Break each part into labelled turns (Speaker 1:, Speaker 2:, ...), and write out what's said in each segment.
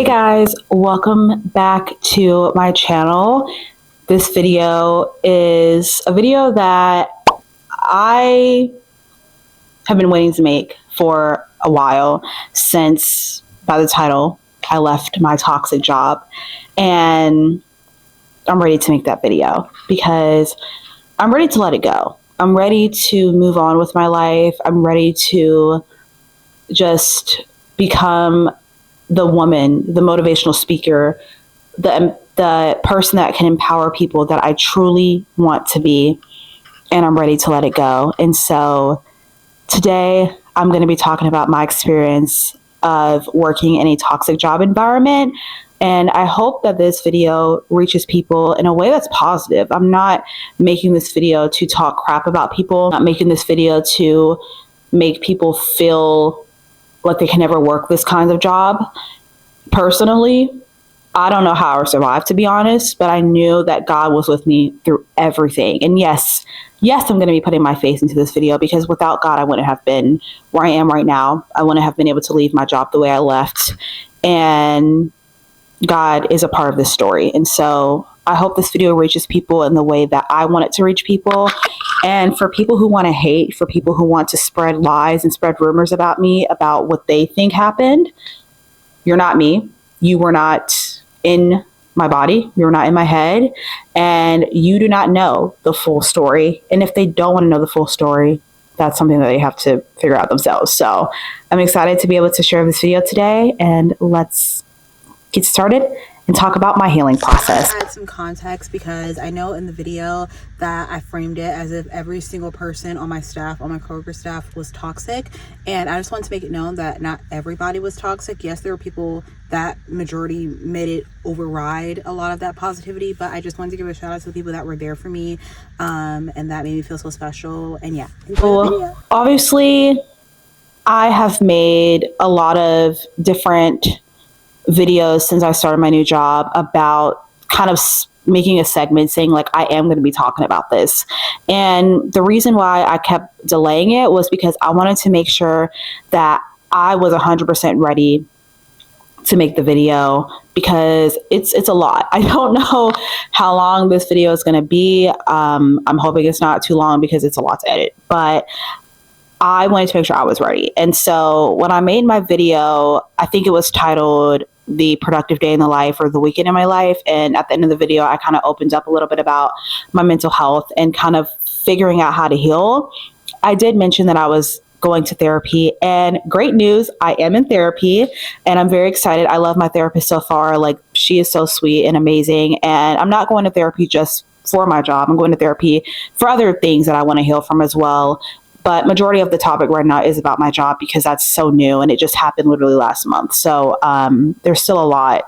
Speaker 1: Hey guys, welcome back to my channel. This video is a video that I have been waiting to make for a while, since by the title I left my toxic job, and I'm ready to make that video because I'm ready to let it go. I'm ready to move on with my life. I'm ready to just become the woman, the motivational speaker, the person that can empower people that I truly want to be, and I'm ready to let it go. And so today I'm going to be talking about my experience of working in a toxic job environment, and I hope that this video reaches people in a way that's positive. I'm not making this video to talk crap about people. I'm not making this video to make people feel like they can never work this kind of job. Personally, I don't know how I survived, to be honest, but I knew that God was with me through everything. And yes, I'm going to be putting my face into this video, because without God, I wouldn't have been where I am right now. I wouldn't have been able to leave my job the way I left. And God is a part of this story. And so I hope this video reaches people in the way that I want it to reach people. And for people who want to hate, for people who want to spread lies and spread rumors about me, about what they think happened, you're not me. You were not in my body. You were not in my head. And you do not know the full story. And if they don't want to know the full story, that's something that they have to figure out themselves. So I'm excited to be able to share this video today, and let's get started and talk about my healing process.
Speaker 2: Add some context, because I know in the video that I framed it as if every single person on my staff, on my coworker staff, was toxic, and I just wanted to make it known that not everybody was toxic. Yes, there were people that majority made it override a lot of that positivity, but I just wanted to give a shout out to the people that were there for me, and that made me feel so special. And yeah, enjoy the video.
Speaker 1: Obviously, I have made a lot of different videos since I started my new job about kind of making a segment saying like, I am going to be talking about this. And the reason why I kept delaying it was because I wanted to make sure that I was 100% ready to make the video, because it's a lot. I don't know how long this video is going to be. I'm hoping it's not too long, because it's a lot to edit, but I wanted to make sure I was ready. And so when I made my video, I think it was titled The Productive Day in the Life, or The Weekend in My Life. And at the end of the video, I kind of opened up a little bit about my mental health and kind of figuring out how to heal. I did mention that I was going to therapy, and great news, I am in therapy, and I'm very excited. I love my therapist so far. Like, she is so sweet and amazing. And I'm not going to therapy just for my job. I'm going to therapy for other things that I want to heal from as well. But majority of the topic right now is about my job, because that's so new and it just happened literally last month. So there's still a lot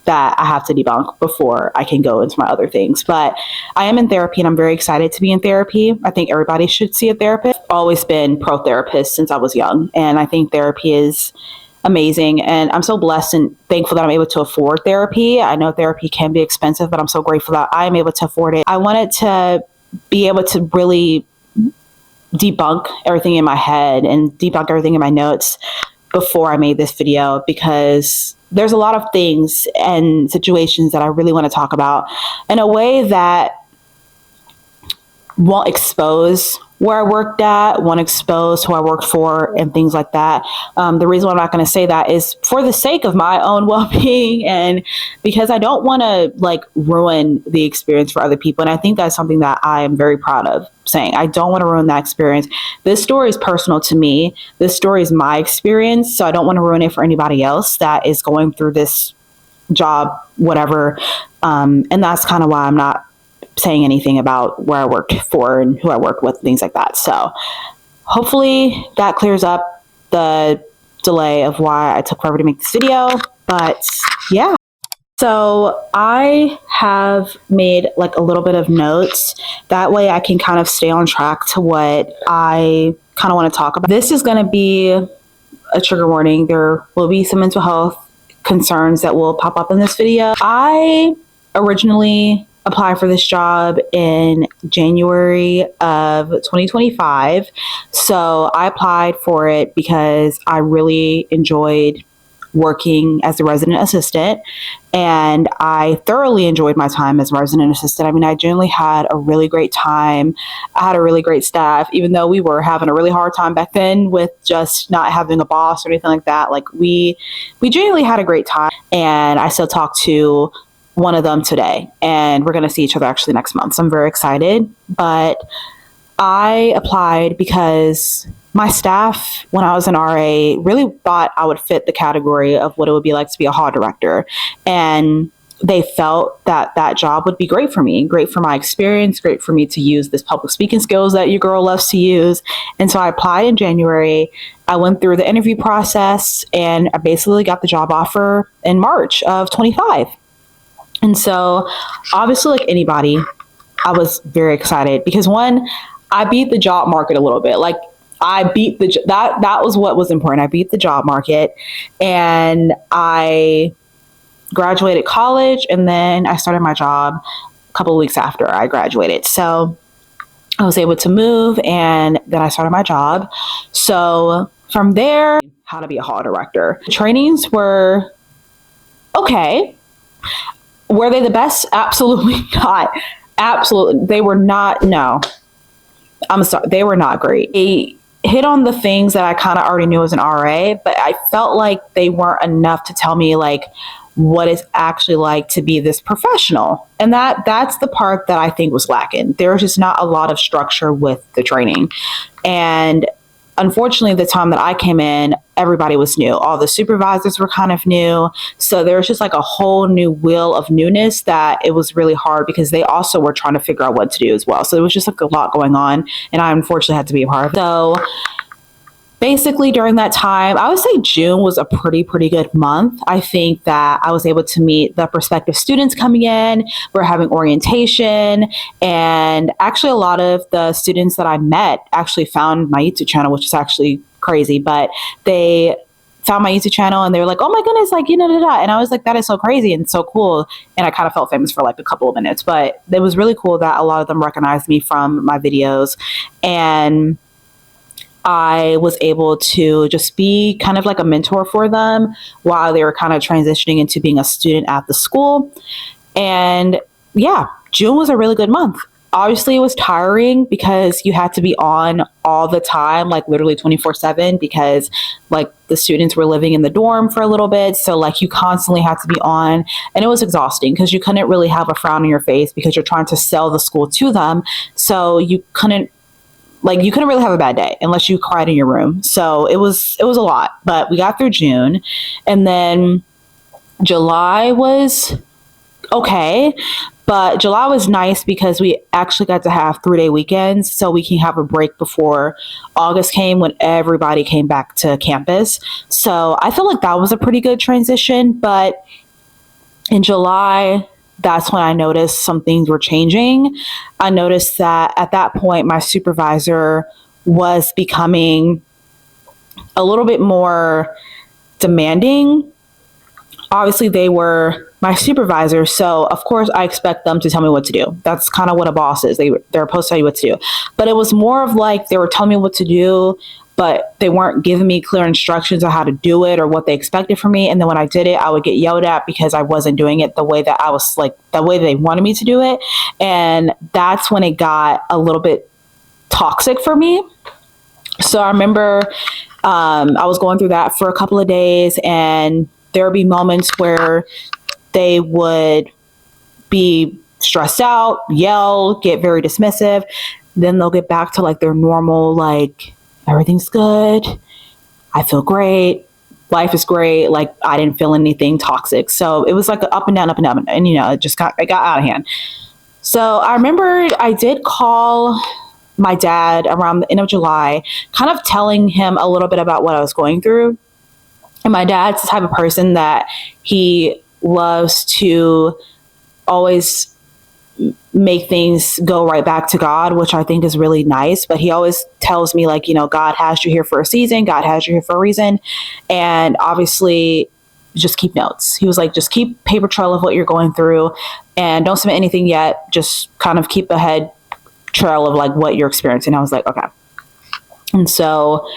Speaker 1: that I have to debunk before I can go into my other things. But I am in therapy, and I'm very excited to be in therapy. I think everybody should see a therapist. I've always been pro-therapist since I was young, and I think therapy is amazing. And I'm so blessed and thankful that I'm able to afford therapy. I know therapy can be expensive, but I'm so grateful that I'm able to afford it. I wanted to be able to really debunk everything in my head and debunk everything in my notes before I made this video, because there's a lot of things and situations that I really want to talk about in a way that won't expose where I worked at, won't expose who I worked for, and things like that. The reason why I'm not going to say that is for the sake of my own well-being, and because I don't want to like ruin the experience for other people. And I think that's something that I am very proud of saying. I don't want to ruin that experience. This story is personal to me. This story is my experience, so I don't want to ruin it for anybody else that is going through this job, whatever. And that's kind of why I'm not saying anything about where I worked for and who I worked with, things like that. So hopefully that clears up the delay of why I took forever to make this video. But yeah, so I have made like a little bit of notes. That way I can kind of stay on track to what I kind of want to talk about. This is going to be a trigger warning. There will be some mental health concerns that will pop up in this video. I originally applied for this job in January of 2025. So I applied for it because I really enjoyed working as a resident assistant, and I thoroughly enjoyed my time as resident assistant. I mean, I genuinely had a really great time. I had a really great staff, even though we were having a really hard time back then with just not having a boss or anything like that. Like we genuinely had a great time, and I still talk to one of them today, and we're going to see each other actually next month. So I'm very excited. But I applied because my staff, when I was an RA, really thought I would fit the category of what it would be like to be a hall director. And they felt that that job would be great for me, great for my experience, great for me to use this public speaking skills that your girl loves to use. And so I applied in January. I went through the interview process, and I basically got the job offer in March of 25. And so obviously, like anybody, I was very excited because one, I beat the job market a little bit. Like I beat that was what was important. I beat the job market, and I graduated college, and then I started my job a couple of weeks after I graduated. So I was able to move, and then I started my job. So from there, how to be a hall director. Trainings were okay. Were they the best? Absolutely not. Absolutely. They were not. No, I'm sorry. They were not great. They hit on the things that I kind of already knew as an RA, but I felt like they weren't enough to tell me like what it's actually like to be this professional. And that's the part that I think was lacking. There was just not a lot of structure with the training. And unfortunately, the time that I came in, everybody was new. All the supervisors were kind of new. So there was just like a whole new wheel of newness that it was really hard because they also were trying to figure out what to do as well. So there was just like a lot going on, and I unfortunately had to be a part of it. So basically during that time, I would say June was a pretty good month. I think that I was able to meet the prospective students coming in. We're having orientation, and actually a lot of the students that I met actually found my YouTube channel, which is actually crazy, but they found my YouTube channel and they were like, oh my goodness, like, and I was like, that is so crazy and so cool. And I kind of felt famous for like a couple of minutes, but it was really cool that a lot of them recognized me from my videos. And I was able to just be kind of like a mentor for them while they were kind of transitioning into being a student at the school. And yeah, June was a really good month. Obviously, it was tiring because you had to be on all the time, like literally 24/7, because like the students were living in the dorm for a little bit. So like you constantly had to be on, and it was exhausting because you couldn't really have a frown on your face because you're trying to sell the school to them. So you couldn't really have a bad day unless you cried in your room. So it was a lot, but we got through June, and then July was okay. But July was nice because we actually got to have 3-day weekends, so we can have a break before August came when everybody came back to campus. So I feel like that was a pretty good transition. But in July, that's when I noticed some things were changing. I noticed that at that point, my supervisor was becoming a little bit more demanding. Obviously, they were my supervisor, so of course I expect them to tell me what to do. That's kind of what a boss is. They're supposed to tell you what to do. But it was more of like they were telling me what to do, but they weren't giving me clear instructions on how to do it or what they expected from me. And then when I did it, I would get yelled at because I wasn't doing it the way that I was like, the way they wanted me to do it. And that's when it got a little bit toxic for me. So I remember I was going through that for a couple of days, and there would be moments where they would be stressed out, yell, get very dismissive. Then they'll get back to like their normal, like, everything's good. I feel great. Life is great. Like I didn't feel anything toxic. So it was like up and down, up and down. And, it got out of hand. So I remember I did call my dad around the end of July, kind of telling him a little bit about what I was going through. And my dad's the type of person that he loves to always make things go right back to God, which I think is really nice. But he always tells me like, God has you here for a season. God has you here for a reason. And obviously just keep notes. He was like, just keep paper trail of what you're going through and don't submit anything yet. Just kind of keep a head trail of like what you're experiencing. I was like, okay. And so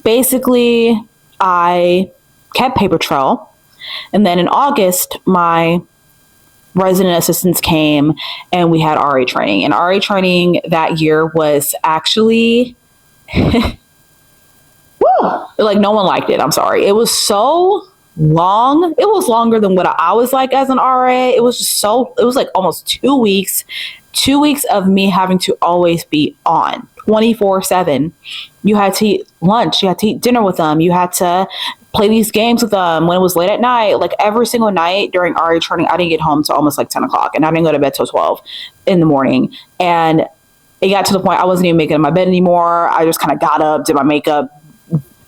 Speaker 1: basically I kept paper trail. And then in August, my resident assistants came and we had RA training. And RA training that year was actually, like no one liked it. I'm sorry. It was so long. It was longer than what I was like as an RA. It was just it was like almost 2 weeks, 2 weeks of me having to always be on 24/7. You had to eat lunch. You had to eat dinner with them. You had to play these games with them when it was late at night. Like every single night during RA training, I didn't get home till almost like 10 o'clock and I didn't go to bed till 12 in the morning. And it got to the point I wasn't even making it in my bed anymore. I just kind of got up, did my makeup.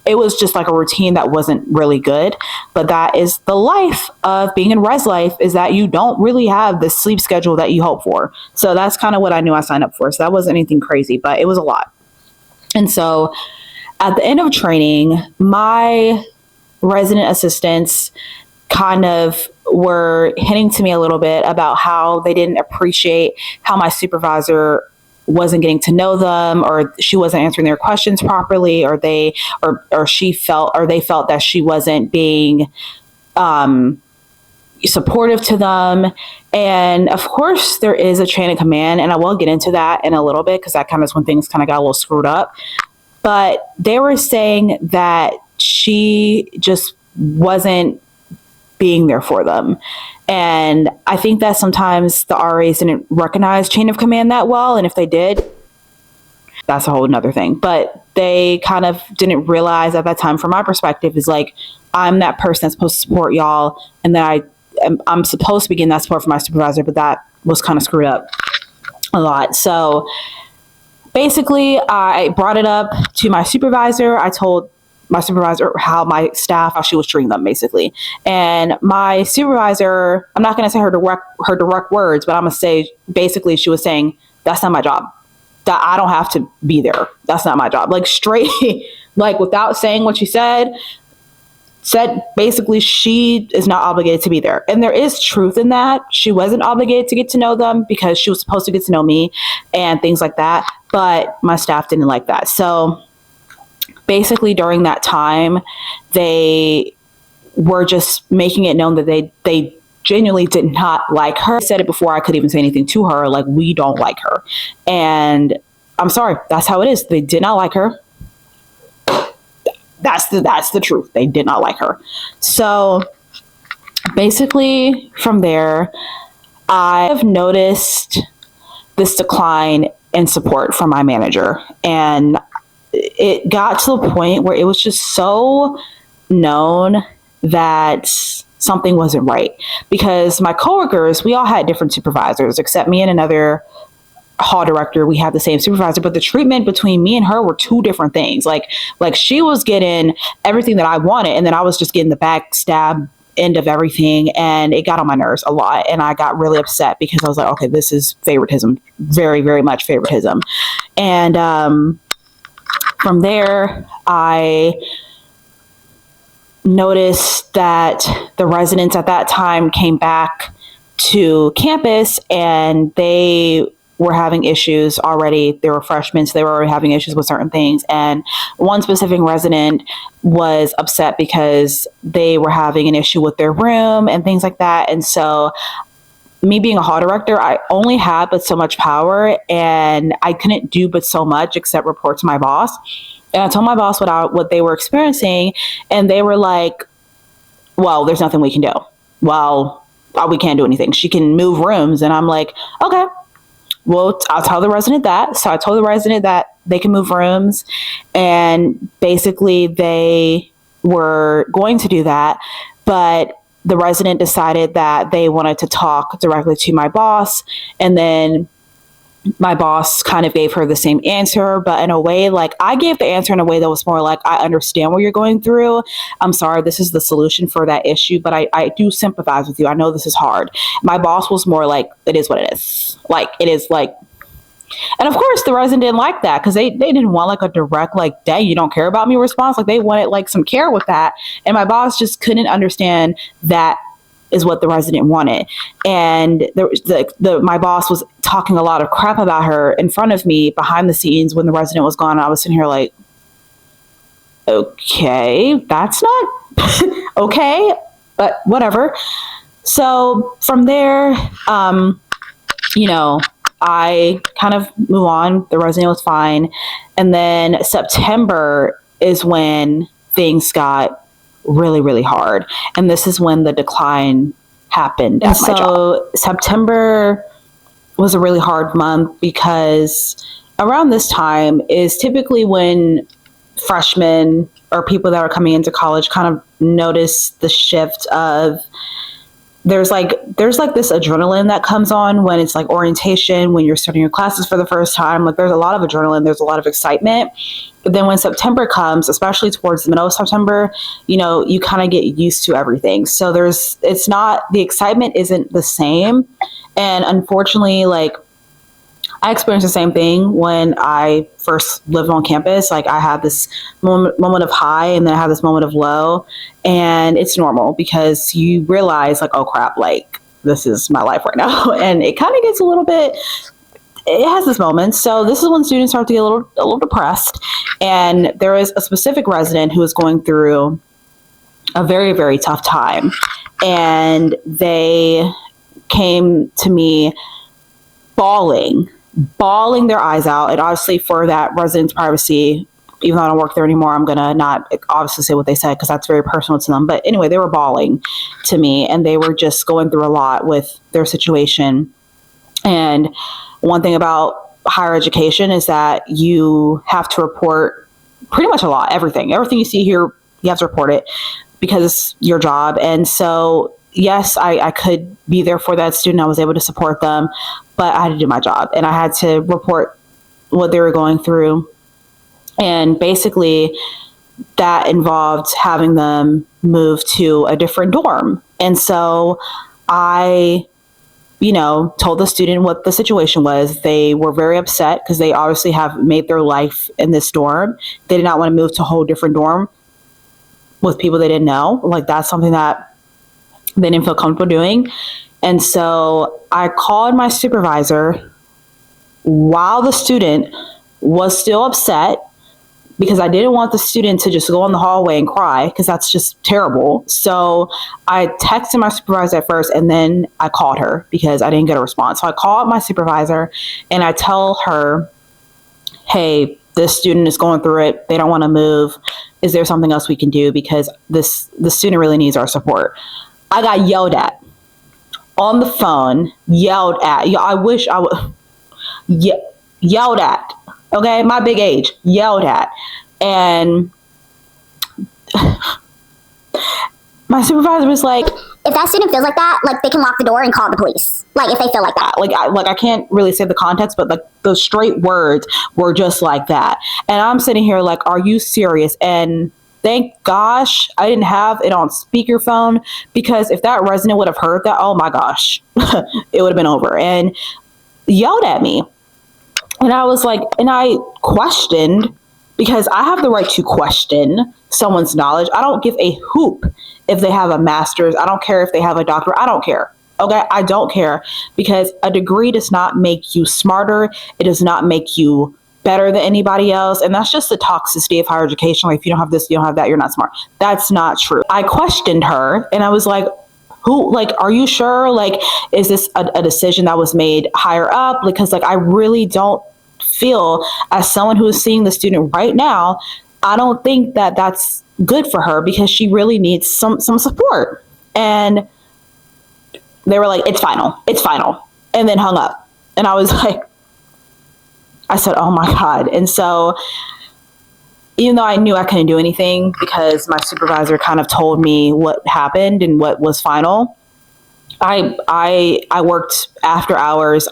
Speaker 1: It was just like a routine that wasn't really good. But that is the life of being in res life, is that you don't really have the sleep schedule that you hope for. So that's kind of what I knew I signed up for. So that wasn't anything crazy, but it was a lot. And so at the end of training, my resident assistants kind of were hinting to me a little bit about how they didn't appreciate how my supervisor wasn't getting to know them, or she wasn't answering their questions properly, or they felt that she wasn't being supportive to them. And of course there is a chain of command, and I will get into that in a little bit because that kind of is when things kind of got a little screwed up. But they were saying that she just wasn't being there for them. And I think that sometimes the RAs didn't recognize chain of command that well. And if they did, that's a whole nother thing. But they kind of didn't realize at that time, from my perspective, is like, I'm that person that's supposed to support y'all. And then I'm supposed to be getting that support from my supervisor, but that was kind of screwed up a lot. So basically, I brought it up to my supervisor. I told my supervisor how she was treating them, basically. And my supervisor, I'm not going to say her direct words, but I'm going to say basically she was saying, that's not my job. That I don't have to be there. That's not my job. Like straight, like without saying what she said basically she is not obligated to be there. And there is truth in that. She wasn't obligated to get to know them because she was supposed to get to know me and things like that. But my staff didn't like that. So basically during that time, they were just making it known that they genuinely did not like her. I said it before I could even say anything to her, like, we don't like her. And I'm sorry, that's how it is. They did not like her. That's the truth. They did not like her. So basically from there, I have noticed this decline in support from my manager. And it got to the point where it was just so known that something wasn't right, because my coworkers, we all had different supervisors, except me and another hall director. We had the same supervisor, but the treatment between me and her were two different things. Like she was getting everything that I wanted, and then I was just getting the backstab end of everything, and it got on my nerves a lot. And I got really upset because I was like, okay, this is favoritism, very, very much favoritism. And from there, I noticed that the residents at that time came back to campus, and they were having issues already. They were freshmen, so they were already having issues with certain things. And one specific resident was upset because they were having an issue with their room and things like that. And so me being a hall director, I only had but so much power, and I couldn't do but so much except report to my boss. And I told my boss what they were experiencing, and they were like, well, there's nothing we can do. Well, we can't do anything. She can move rooms. And I'm like, okay, well, I'll tell the resident that. So I told the resident that they can move rooms, and basically they were going to do that. But the resident decided that they wanted to talk directly to my boss, and then my boss kind of gave her the same answer, but in a way, like, I gave the answer in a way that was more like, I understand what you're going through. I'm sorry, this is the solution for that issue, but I do sympathize with you. I know this is hard. My boss was more like, it is what it is. Like, it is like, and of course the resident didn't like that, because they didn't want like a direct, like, dang, you don't care about me response. Like, they wanted like some care with that. And my boss just couldn't understand that is what the resident wanted. And my boss was talking a lot of crap about her in front of me behind the scenes when the resident was gone. I was sitting here like, okay, that's not Okay, but whatever. So from there, you know, I kind of move on. The resume was fine. And then September is when things got really, really hard. And this is when the decline happened. And so September was a really hard month because around this time is typically when freshmen or people that are coming into college kind of notice the shift of there's like this adrenaline that comes on when it's like orientation, when you're starting your classes for the first time. Like there's a lot of adrenaline, there's a lot of excitement. But then when September comes, especially towards the middle of September, you know, you kind of get used to everything. So it's not, the excitement isn't the same. And unfortunately, like I experienced the same thing when I first lived on campus. Like I had this moment of high and then I had this moment of low, and it's normal because you realize like, oh crap, like this is my life right now. And it kind of gets a little bit, it has this moment. So this is when students start to get a little depressed. And there is a specific resident who is going through a very, very tough time. And they came to me bawling their eyes out. And obviously for that resident's privacy, even though I don't work there anymore, I'm going to not obviously say what they said because that's very personal to them. But anyway, they were bawling to me and they were just going through a lot with their situation. And one thing about higher education is that you have to report pretty much a lot, everything you see here, you have to report it because it's your job. And so yes, I could be there for that student. I was able to support them, but I had to do my job and I had to report what they were going through. And basically that involved having them move to a different dorm. And so I, told the student what the situation was. They were very upset because they obviously have made their life in this dorm. They did not want to move to a whole different dorm with people they didn't know. Like that's something that they didn't feel comfortable doing. And so I called my supervisor while the student was still upset because I didn't want the student to just go in the hallway and cry because that's just terrible. So I texted my supervisor at first and then I called her because I didn't get a response. So I called my supervisor and I tell her, hey, this student is going through it. They don't want to move. Is there something else we can do? Because the student really needs our support. I got yelled at on the phone, yelled at. I wish I would. Yelled at. Okay, my big age, yelled at. And my supervisor was like,
Speaker 3: if that student feels like that, like they can lock the door and call the police. Like if they feel like that.
Speaker 1: I can't really say the context, but like the straight words were just like that. And I'm sitting here like, are you serious? And thank gosh I didn't have it on speakerphone because if that resident would have heard that, oh my gosh, it would have been over. And yelled at me. And I was like, and I questioned because I have the right to question someone's knowledge. I don't give a hoop if they have a master's. I don't care if they have a doctorate. I don't care. Okay. I don't care because a degree does not make you smarter. It does not make you better than anybody else. And that's just the toxicity of higher education. Like if you don't have this, you don't have that, you're not smart. That's not true. I questioned her and I was like, are you sure? Like, is this a decision that was made higher up? Because like, I really don't feel as someone who is seeing the student right now, I don't think that that's good for her because she really needs some support. And they were like, it's final. And then hung up. And I was like, I said, oh my God. And so even though I knew I couldn't do anything because my supervisor kind of told me what happened and what was final, I worked after hours.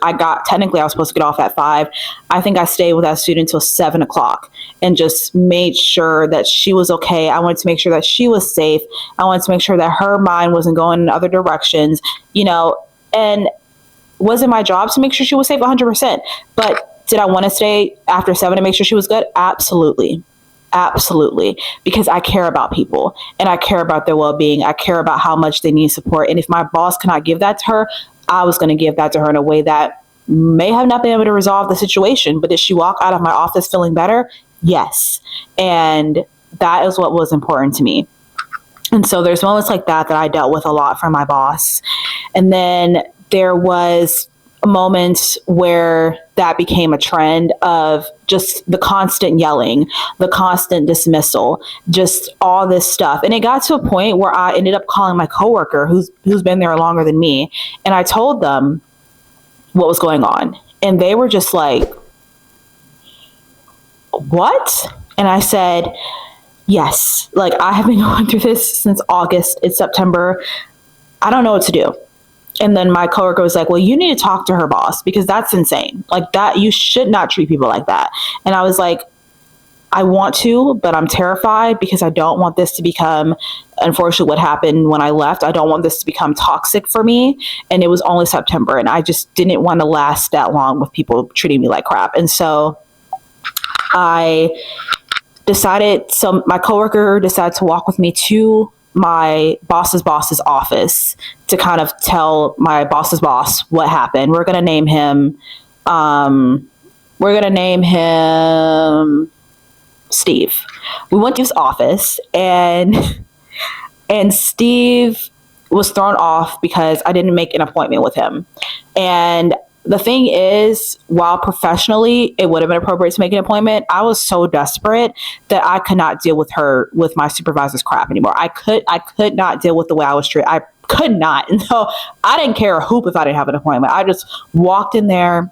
Speaker 1: Technically I was supposed to get off at 5. I think I stayed with that student till 7:00 and just made sure that she was okay. I wanted to make sure that she was safe. I wanted to make sure that her mind wasn't going in other directions, and was it my job to make sure she was safe? 100%. But did I want to stay after 7 to make sure she was good? Absolutely. Absolutely. Because I care about people and I care about their well-being. I care about how much they need support. And if my boss cannot give that to her, I was going to give that to her in a way that may have not been able to resolve the situation. But did she walk out of my office feeling better? Yes. And that is what was important to me. And so there's moments like that I dealt with a lot from my boss. And then there was moments where that became a trend of just the constant yelling, the constant dismissal, just all this stuff. And it got to a point where I ended up calling my coworker who's been there longer than me. And I told them what was going on. And they were just like, what? And I said, yes, like I have been going through this since August. It's September. I don't know what to do. And then my coworker was like, well, you need to talk to her boss because that's insane. Like that, you should not treat people like that. And I was like, I want to, but I'm terrified because I don't want this to become, unfortunately, what happened when I left. I don't want this to become toxic for me. And it was only September and I just didn't want to last that long with people treating me like crap. And so I decided, so my coworker decided to walk with me to my boss's office to kind of tell my boss's boss what happened. We're going to name him, Steve. We went to his office and Steve was thrown off because I didn't make an appointment with him. And the thing is, while professionally it would have been appropriate to make an appointment, I was so desperate that I could not deal with my supervisor's crap anymore. I could not deal with the way I was treated. I could not. And so I didn't care a hoop if I didn't have an appointment. I just walked in there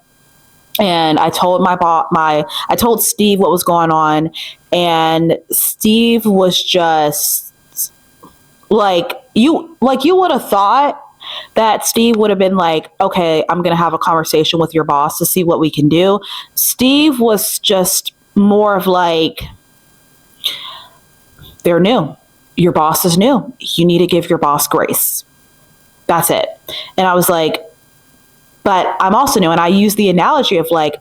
Speaker 1: and I told I told Steve what was going on, and Steve was just like, you would have thought that Steve would have been like, okay, I'm going to have a conversation with your boss to see what we can do. Steve was just more of like, they're new. Your boss is new. You need to give your boss grace. That's it. And I was like, but I'm also new. And I use the analogy of like,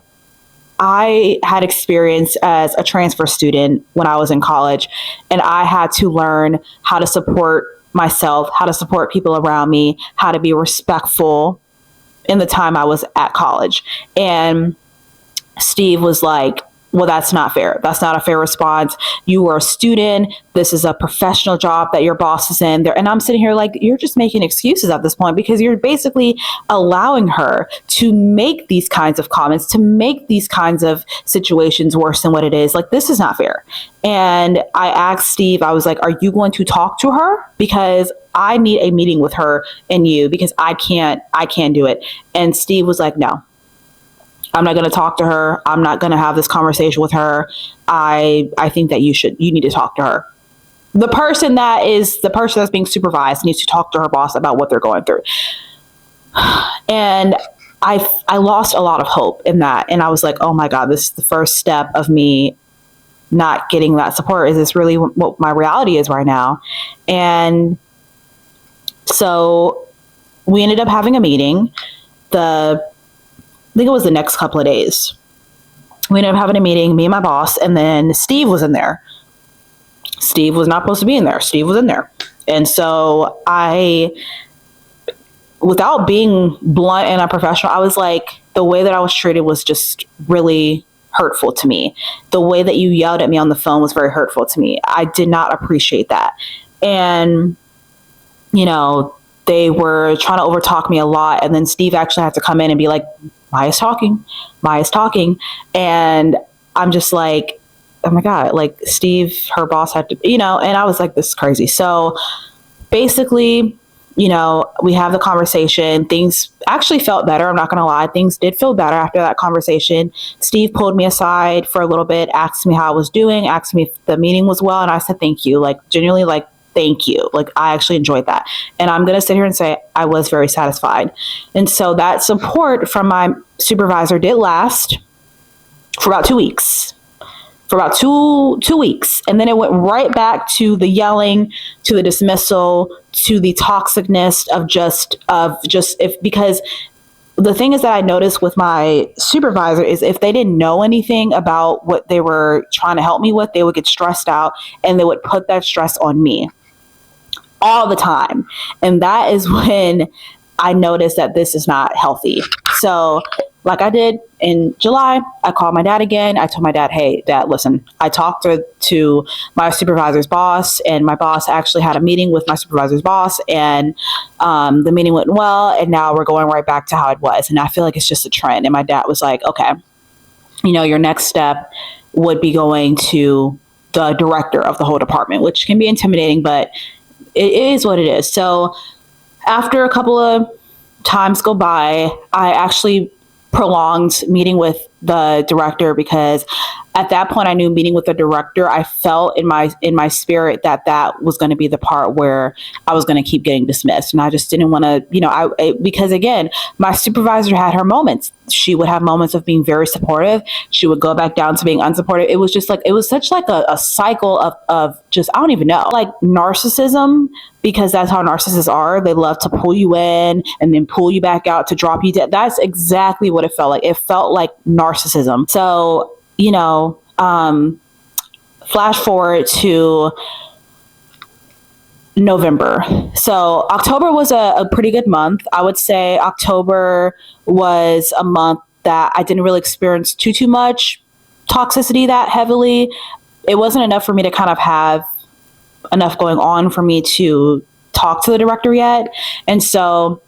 Speaker 1: I had experience as a transfer student when I was in college, and I had to learn how to support myself, how to support people around me, how to be respectful in the time I was at college. And Steve was like, well, that's not fair. That's not a fair response. You were a student. This is a professional job that your boss is in there. And I'm sitting here like, you're just making excuses at this point because you're basically allowing her to make these kinds of comments, to make these kinds of situations worse than what it is. Like, this is not fair. And I asked Steve, I was like, are you going to talk to her? Because I need a meeting with her and you, because I can't do it. And Steve was like, no. I'm not going to talk to her. I'm not going to have this conversation with her. I think that you need to talk to her. The person that's being supervised needs to talk to her boss about what they're going through. And I lost a lot of hope in that. And I was like, oh my God, this is the first step of me not getting that support. Is this really what my reality is right now? And so we ended up having a meeting. I think it was the next couple of days. We ended up having a meeting, me and my boss, and then Steve was in there. Steve was not supposed to be in there. Steve was in there. And so without being blunt and unprofessional, I was like, the way that I was treated was just really hurtful to me. The way that you yelled at me on the phone was very hurtful to me. I did not appreciate that. And, they were trying to overtalk me a lot. And then Steve actually had to come in and be like, Maya's talking. And I'm just like, oh my God, like Steve, her boss had to, and I was like, this is crazy. So basically, we have the conversation. Things actually felt better. I'm not going to lie. Things did feel better after that conversation. Steve pulled me aside for a little bit, asked me how I was doing, asked me if the meeting was well. And I said, thank you. Like genuinely, like, thank you. Like, I actually enjoyed that. And I'm going to sit here and say I was very satisfied. And so that support from my supervisor did last for about 2 weeks. For about two weeks. And then it went right back to the yelling, to the dismissal, to the toxicness because the thing is that I noticed with my supervisor is if they didn't know anything about what they were trying to help me with, they would get stressed out and they would put that stress on me all the time. And that is when I noticed that this is not healthy. So like I did in July, I called my dad again. I told my dad, hey, Dad, listen, I talked to my supervisor's boss, and my boss actually had a meeting with my supervisor's boss, and the meeting went well, and now we're going right back to how it was. And I feel like it's just a trend. And my dad was like, okay, your next step would be going to the director of the whole department, which can be intimidating, but it is what it is. So after a couple of times go by, I actually prolonged meeting with the director, because at that point I knew meeting with the director, I felt in my spirit that was going to be the part where I was going to keep getting dismissed. And I just didn't want to, because again, my supervisor had her moments. She would have moments of being very supportive. She would go back down to being unsupportive. It was just like, it was such like a cycle of just, I don't even know, like narcissism, because that's how narcissists are. They love to pull you in and then pull you back out to drop you dead. That's exactly what it felt like. It felt like narcissism. So, flash forward to November. So October was a pretty good month. I would say October was a month that I didn't really experience too much toxicity that heavily. It wasn't enough for me to kind of have enough going on for me to talk to the director yet. And so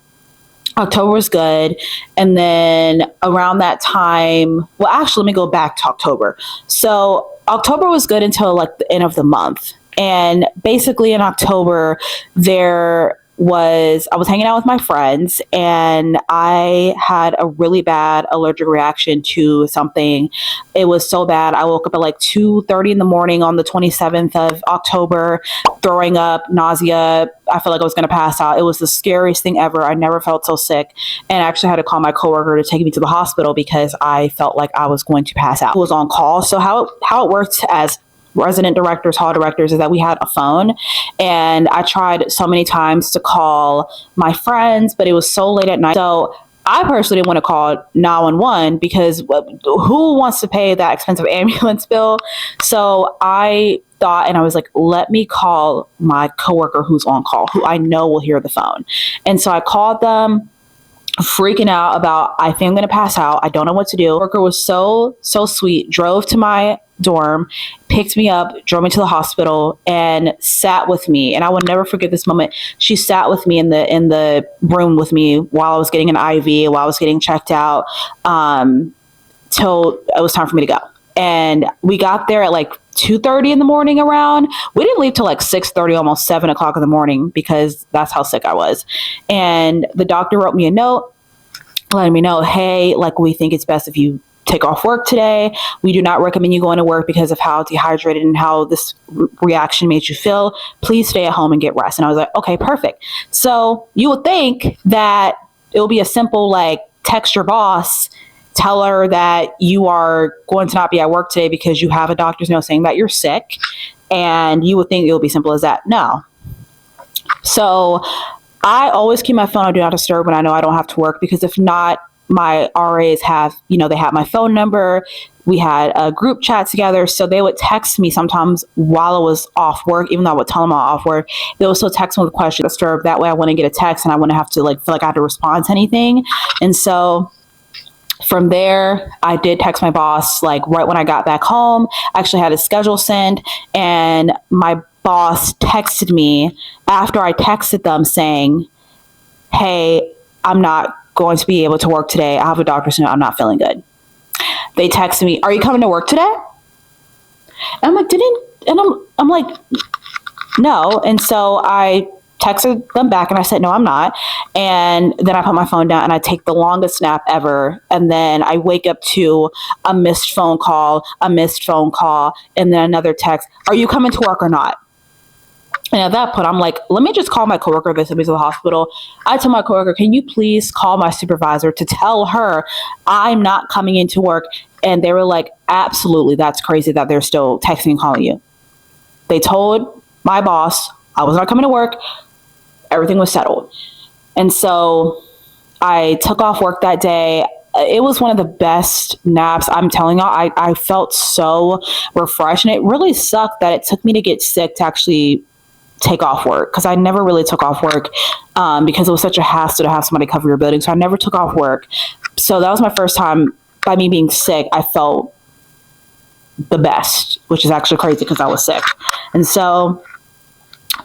Speaker 1: October was good. And then around that time, well, actually, let me go back to October. So October was good until like the end of the month. And basically in October, I was hanging out with my friends, and I had a really bad allergic reaction to something. It was so bad. I woke up at like 2:30 in the morning on the 27th of October, throwing up, nausea. I felt like I was going to pass out. It was the scariest thing ever. I never felt so sick. And I actually had to call my coworker to take me to the hospital because I felt like I was going to pass out. I was on call. So how it worked as resident directors, hall directors, is that we had a phone, and I tried so many times to call my friends, but it was so late at night. So I personally didn't want to call 911 because who wants to pay that expensive ambulance bill? So I thought, and I was like, let me call my coworker who's on call, who I know will hear the phone. And so I called them, freaking out about, I think I'm going to pass out. I don't know what to do. The worker was so sweet, drove to my dorm, picked me up, drove me to the hospital, and sat with me. And I will never forget this moment. She sat with me in the room with me while I was getting an IV, while I was getting checked out, till it was time for me to go. And we got there at like 2:30 in the morning around. We didn't leave till like 6:30, almost 7 o'clock in the morning, because that's how sick I was. And the doctor wrote me a note letting me know, hey, like, we think it's best if you take off work today. We do not recommend you going to work because of how dehydrated and how this reaction made you feel. Please stay at home and get rest. And I was like, okay, perfect. So you would think that it will be a simple, like, text your boss, tell her that you are going to not be at work today because you have a doctor's note saying that you're sick. And you would think it would be simple as that. No. So I always keep my phone on Do Not Disturb when I know I don't have to work, because if not, my RAs have, they have my phone number. We had a group chat together. So they would text me sometimes while I was off work, even though I would tell them I'm off work. They would still text me with a question. Disturb. That way I wouldn't get a text and I wouldn't have to feel like I had to respond to anything. And so from there, I did text my boss, like, right when I got back home. I actually had a schedule sent, and my boss texted me after I texted them saying, hey, I'm not going to be able to work today. I have a doctor's note. I'm not feeling good. They texted me, are you coming to work today? And I'm like, I'm like, no. And so I texted them back and I said, no, I'm not. And then I put my phone down and I take the longest nap ever. And then I wake up to a missed phone call, and then another text. Are you coming to work or not? And at that point, I'm like, let me just call my coworker that sent me to the hospital. I told my coworker, can you please call my supervisor to tell her I'm not coming into work? And they were like, absolutely. That's crazy that they're still texting and calling you. They told my boss I was not coming to work. Everything was settled. And so I took off work that day. It was one of the best naps. I'm telling y'all, I felt so refreshed. And it really sucked that it took me to get sick to actually take off work, because I never really took off work because it was such a hassle to have somebody cover your building. So I never took off work. So that was my first time. By me being sick, I felt the best, which is actually crazy because I was sick. And so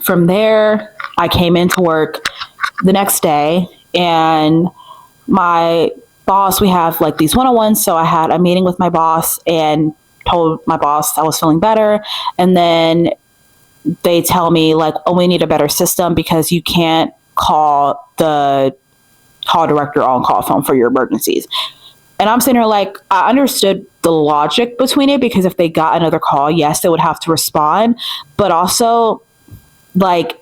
Speaker 1: from there, I came into work the next day, and my boss, we have like these one-on-ones. So I had a meeting with my boss and told my boss I was feeling better. And then they tell me like, oh, we need a better system because you can't call the call director on call phone for your emergencies. And I'm sitting here like, I understood the logic between it, because if they got another call, yes, they would have to respond. But also, like,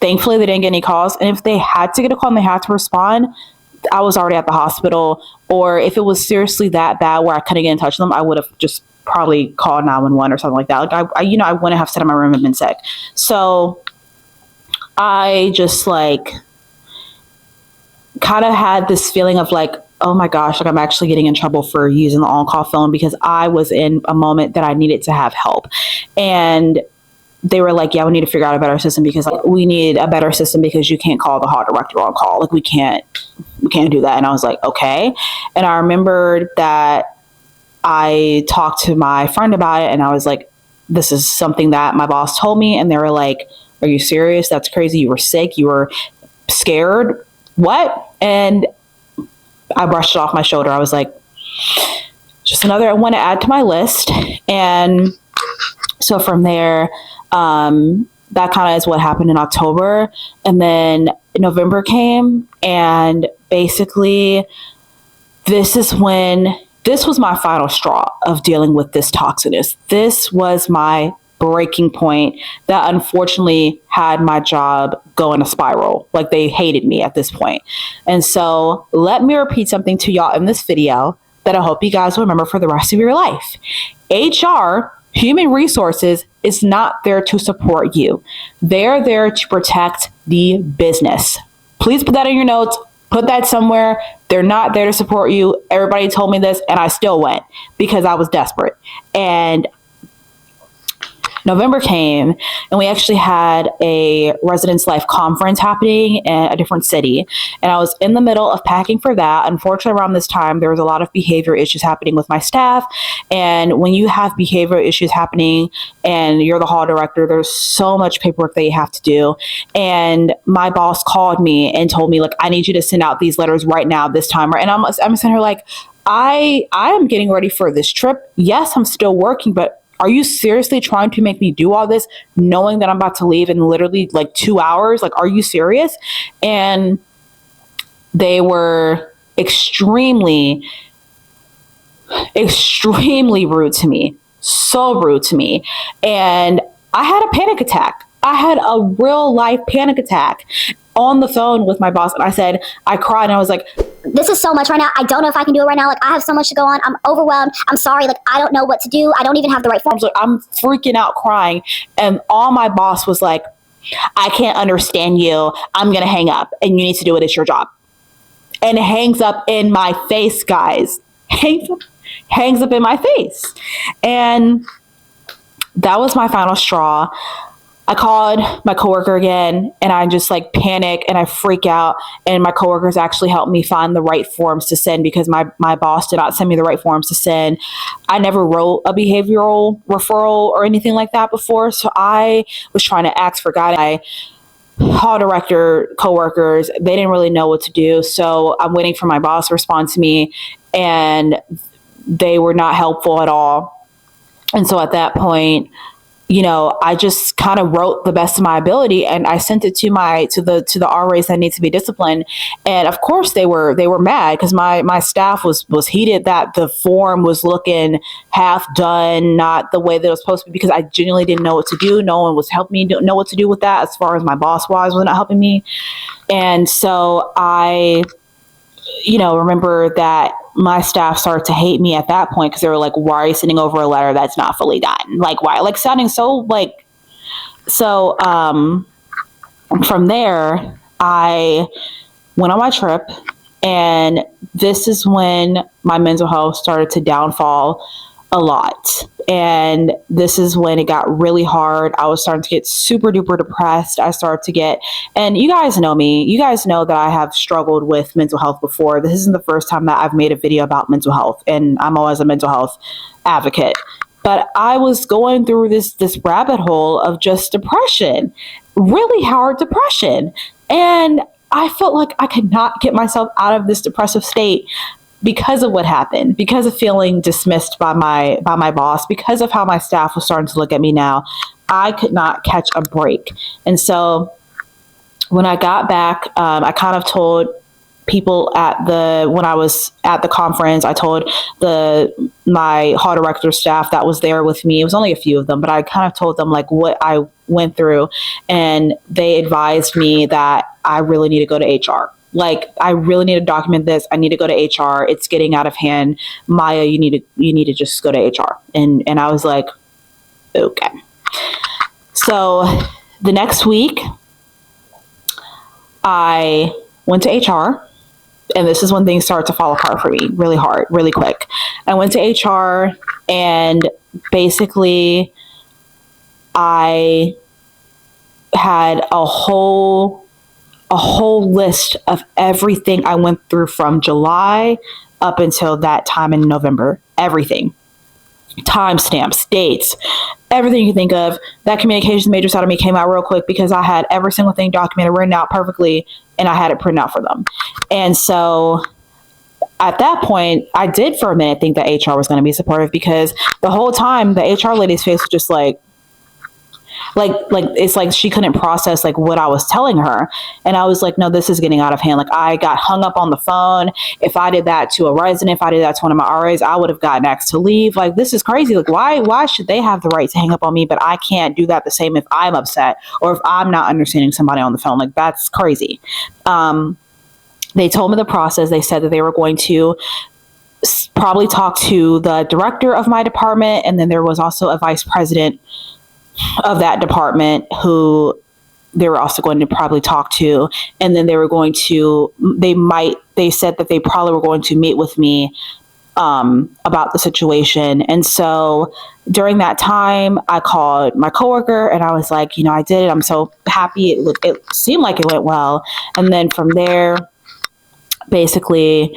Speaker 1: thankfully they didn't get any calls. And if they had to get a call and they had to respond, I was already at the hospital. Or if it was seriously that bad where I couldn't get in touch with them, I would have just probably called 911 or something like that. Like I wouldn't have sat in my room and been sick. So I just like kind of had this feeling of like, oh my gosh, like I'm actually getting in trouble for using the on-call phone, because I was in a moment that I needed to have help. And they were like, yeah, we need to figure out a better system, because like, we need a better system because you can't call the hall director on call. Like we can't do that. And I was like, okay. And I remembered that I talked to my friend about it, and I was like, this is something that my boss told me. And they were like, are you serious? That's crazy. You were sick. You were scared. What? And I brushed it off my shoulder. I was like, just another one to add to my list. And so from there, that kind of is what happened in October. And then November came, and basically this was my final straw of dealing with this toxicness. This was my breaking point that unfortunately had my job go in a spiral. Like they hated me at this point. And so let me repeat something to y'all in this video that I hope you guys will remember for the rest of your life. HR, human resources, is not there to support you. They're there to protect the business. Please put that in your notes. Put that somewhere. They're not there to support you. Everybody told me this, and I still went because I was desperate. And November came, and we actually had a Residence Life conference happening in a different city. And I was in the middle of packing for that. Unfortunately, around this time, there was a lot of behavior issues happening with my staff. And when you have behavior issues happening and you're the hall director, there's so much paperwork that you have to do. And my boss called me and told me, like, I need you to send out these letters right now, this time. And I'm sitting here like, I am getting ready for this trip. Yes, I'm still working, but are you seriously trying to make me do all this knowing that I'm about to leave in literally like 2 hours? Like, are you serious? And they were extremely rude to me. So rude to me. And I had a panic attack. I had a real life panic attack on the phone with my boss. And I cried, and I was like,
Speaker 3: this is so much right now. I don't know if I can do it right now. Like, I have so much to go on. I'm overwhelmed. I'm sorry. Like, I don't know what to do. I don't even have the right forms.
Speaker 1: Like, I'm freaking out crying. And all my boss was like, I can't understand you. I'm going to hang up, and you need to do it. It's your job. And it hangs up in my face, guys. Hangs up in my face. And that was my final straw. I called my coworker again, and I just like panic and I freak out. And my coworkers actually helped me find the right forms to send, because my boss did not send me the right forms to send. I never wrote a behavioral referral or anything like that before. So I was trying to ask for guidance. My hall director coworkers, they didn't really know what to do. So I'm waiting for my boss to respond to me, and they were not helpful at all. And so at that point, you know, I just kind of wrote the best of my ability, and I sent it to the RAs that need to be disciplined. And of course they were mad, because my staff was heated that the form was looking half done, not the way that it was supposed to be, because I genuinely didn't know what to do. No one was helping me know what to do with that, as far as my boss was not helping me. And so I, remember that my staff started to hate me at that point, because they were like, why are you sending over a letter that's not fully done? Like, why? Like, sounding so from there, I went on my trip, and this is when my mental health started to downfall a lot. And this is when it got really hard. I was starting to get super duper depressed. I started to get, and you guys know me, you guys know that I have struggled with mental health before. This isn't the first time that I've made a video about mental health, and I'm always a mental health advocate. But I was going through this rabbit hole of just depression, really hard depression. And I felt like I could not get myself out of this depressive state because of what happened, because of feeling dismissed by my boss, because of how my staff was starting to look at me now. I could not catch a break. And so when I got back, I kind of told people when I was at the conference, I told my hall director staff that was there with me. It was only a few of them, but I kind of told them like what I went through, and they advised me that I really need to go to HR. Like, I really need to document this. I need to go to HR. It's getting out of hand. Maya, you need to just go to HR. And I was like, okay. So the next week, I went to HR. And this is when things started to fall apart for me really hard, really quick. I went to HR, and basically I had a whole list of everything I went through from July up until that time in November. Everything. Timestamps, dates, everything you think of. That communications major side of me came out real quick because I had every single thing documented, written out perfectly, and I had it printed out for them. And so at that point, I did for a minute think that HR was going to be supportive, because the whole time the HR lady's face was just like it's like she couldn't process like what I was telling her. And I was like, no, this is getting out of hand. Like, I got hung up on the phone. If I did that to a resident, if I did that to one of my RAs, I would have gotten asked to leave. Like, this is crazy. Like, why should they have the right to hang up on me, but I can't do that the same if I'm upset or if I'm not understanding somebody on the phone? Like, that's crazy. They told me the process. They said that they were going to probably talk to the director of my department, and then there was also a vice president of that department who they were also going to probably talk to. And then they were going to, they said that they probably were going to meet with me about the situation. And so during that time, I called my coworker and I was like, I did it. I'm so happy. It seemed like it went well. And then from there, basically,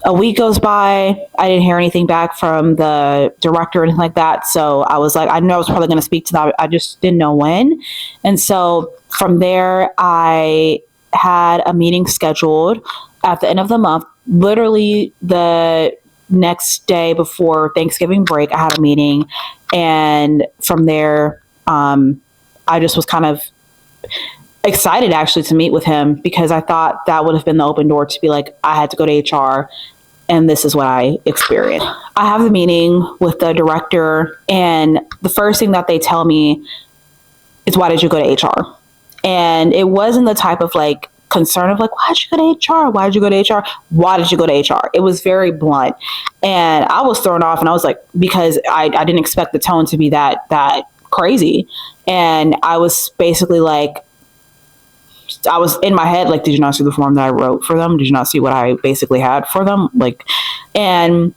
Speaker 1: a week goes by. I didn't hear anything back from the director or anything like that. So I was like, I knew I was probably going to speak to them. I just didn't know when. And so from there, I had a meeting scheduled at the end of the month. Literally the next day before Thanksgiving break, I had a meeting. And from there, I just was kind of excited actually to meet with him, because I thought that would have been the open door to be like, I had to go to HR. And this is what I experienced. I have the meeting with the director, and the first thing that they tell me is, why did you go to HR? And it wasn't the type of like concern of like, why did you go to HR? Why did you go to HR? Why did you go to HR? It was very blunt. And I was thrown off, and I was like, because I didn't expect the tone to be that crazy. And I was basically like, I was in my head like, did you not see the form that I wrote for them? Did you not see what I basically had for them? Like, and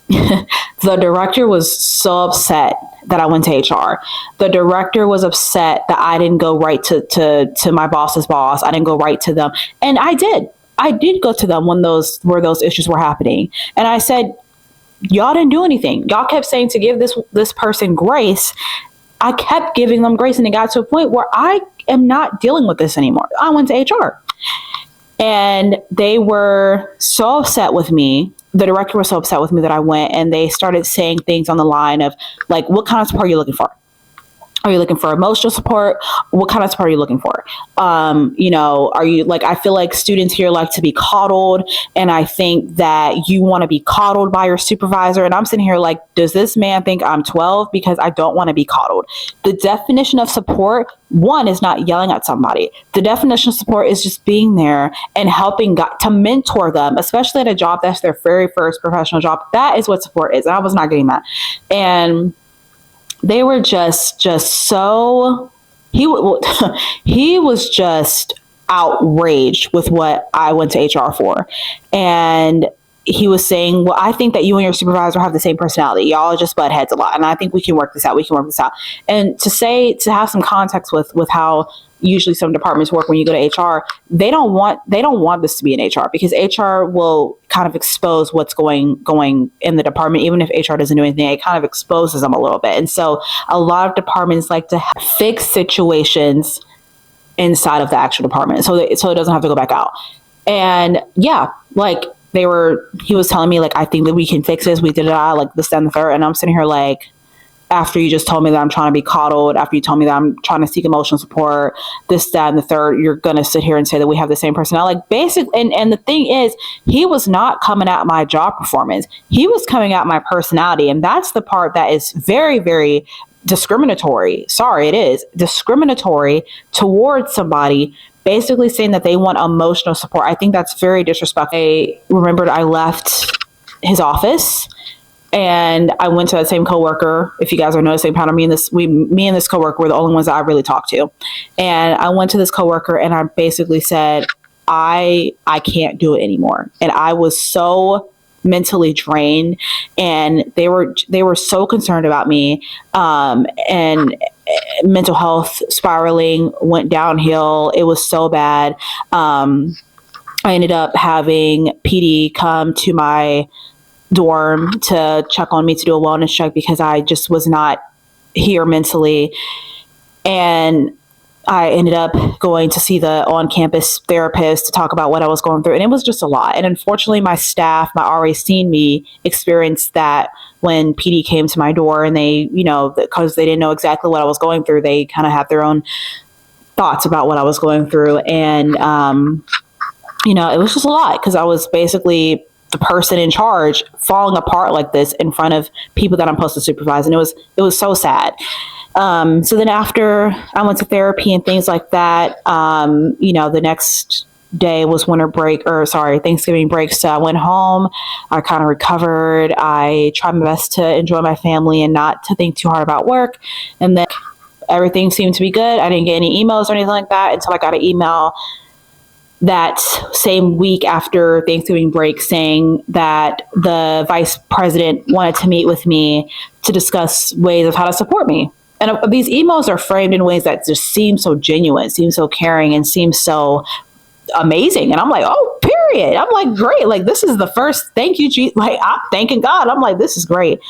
Speaker 1: the director was so upset that I went to HR. The director was upset that I didn't go right to my boss's boss. I didn't go right to them. And I did go to them where those issues were happening. And I said, y'all didn't do anything. Y'all kept saying to give this person grace. I kept giving them grace, and it got to a point where I am not dealing with this anymore. I went to HR, and they were so upset with me. The director was so upset with me that I went, and they started saying things on the line of like, what kind of support are you looking for? Are you looking for emotional support? What kind of support are you looking for? Are you like, I feel like students here like to be coddled, and I think that you want to be coddled by your supervisor. And I'm sitting here like, does this man think I'm 12? Because I don't want to be coddled. The definition of support, one, is not yelling at somebody. The definition of support is just being there and helping to mentor them, especially at a job that's their very first professional job. That is what support is. And I was not getting that. And they were just so, he was just outraged with what I went to HR for. And he was saying, well, I think that you and your supervisor have the same personality. Y'all just butt heads a lot. And I think we can work this out. And to have some context with how usually some departments work when you go to HR, they don't want this to be in HR, because HR will kind of expose what's going in the department. Even if HR doesn't do anything, it kind of exposes them a little bit. And so a lot of departments like to fix situations inside of the actual department, so it doesn't have to go back out. And yeah, like he was telling me, like, I think that we can fix this. We did it out, like this, that, and the third. And I'm sitting here like, after you just told me that I'm trying to be coddled, after you told me that I'm trying to seek emotional support, this, that, and the third, you're going to sit here and say that we have the same personality. Like, basically, and the thing is, he was not coming at my job performance. He was coming at my personality. And that's the part that is very, very discriminatory. Sorry, it is discriminatory towards somebody, basically saying that they want emotional support. I think that's very disrespectful. I remembered I left his office and I went to that same coworker. If you guys are noticing, pattern, me and this coworker were the only ones that I really talked to. And I went to this coworker and I basically said, I can't do it anymore. And I was so mentally drained, and they were so concerned about me, and mental health spiraling, went downhill. It was so bad. I ended up having PD come to my dorm to check on me, to do a wellness check, because I just was not here mentally. And I ended up going to see the on-campus therapist to talk about what I was going through. And it was just a lot. And unfortunately, my staff, my RA seen me experience that when PD came to my door, and they, because they didn't know exactly what I was going through, they kind of had their own thoughts about what I was going through. And, it was just a lot, because I was basically the person in charge falling apart like this in front of people that I'm supposed to supervise. And it was so sad. So then after I went to therapy and things like that, the next day was Thanksgiving break. So I went home, I kind of recovered. I tried my best to enjoy my family and not to think too hard about work. And then everything seemed to be good. I didn't get any emails or anything like that until I got an email that same week after Thanksgiving break saying that the vice president wanted to meet with me to discuss ways of how to support me. And these emails are framed in ways that just seem so genuine, seem so caring, and seem so amazing. And I'm like, oh, period. I'm like, great. Like, this is the first thank you. Like, I'm thanking God. I'm like, this is great.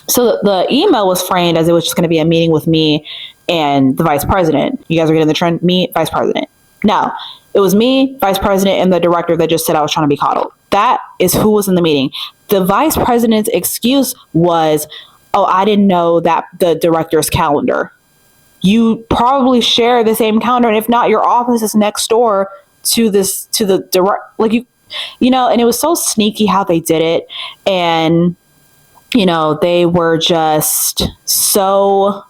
Speaker 1: So the email was framed as it was just going to be a meeting with me and the vice president. You guys are getting the trend, me, vice president. No, it was me, vice president, and the director that just said I was trying to be coddled. That is who was in the meeting. The vice president's excuse was, oh, I didn't know that the director's calendar. You probably share the same calendar, and if not, your office is next door to the direct, like and it was so sneaky how they did it. And, they were just so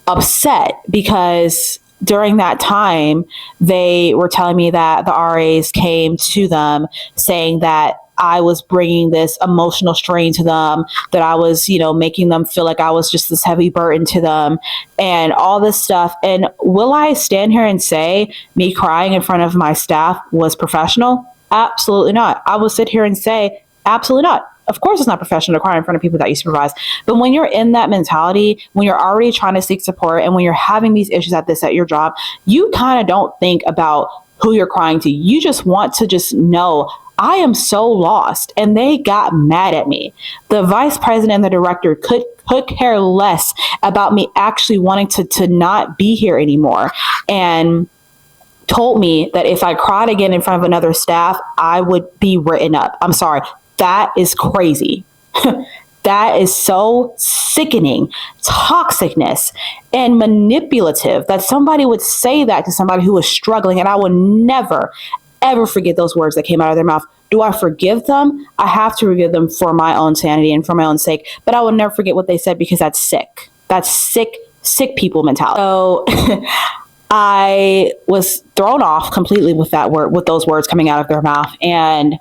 Speaker 1: upset because during that time, they were telling me that the RAs came to them saying that I was bringing this emotional strain to them, that I was, making them feel like I was just this heavy burden to them and all this stuff. And will I stand here and say me crying in front of my staff was professional? Absolutely not. I will sit here and say, absolutely not. Of course, it's not professional to cry in front of people that you supervise. But when you're in that mentality, when you're already trying to seek support, and when you're having these issues at your job, you kind of don't think about who you're crying to. You just want to just know, I am so lost. And they got mad at me. The vice president and the director could care less about me actually wanting to not be here anymore. And told me that if I cried again in front of another staff, I would be written up. I'm sorry. That is crazy. That is so sickening. Toxicness and manipulative that somebody would say that to somebody who was struggling. And I will never, ever forget those words that came out of their mouth. Do I forgive them? I have to forgive them for my own sanity and for my own sake. But I will never forget what they said, because that's sick. That's sick people mentality. So I was thrown off completely with those words coming out of their mouth. And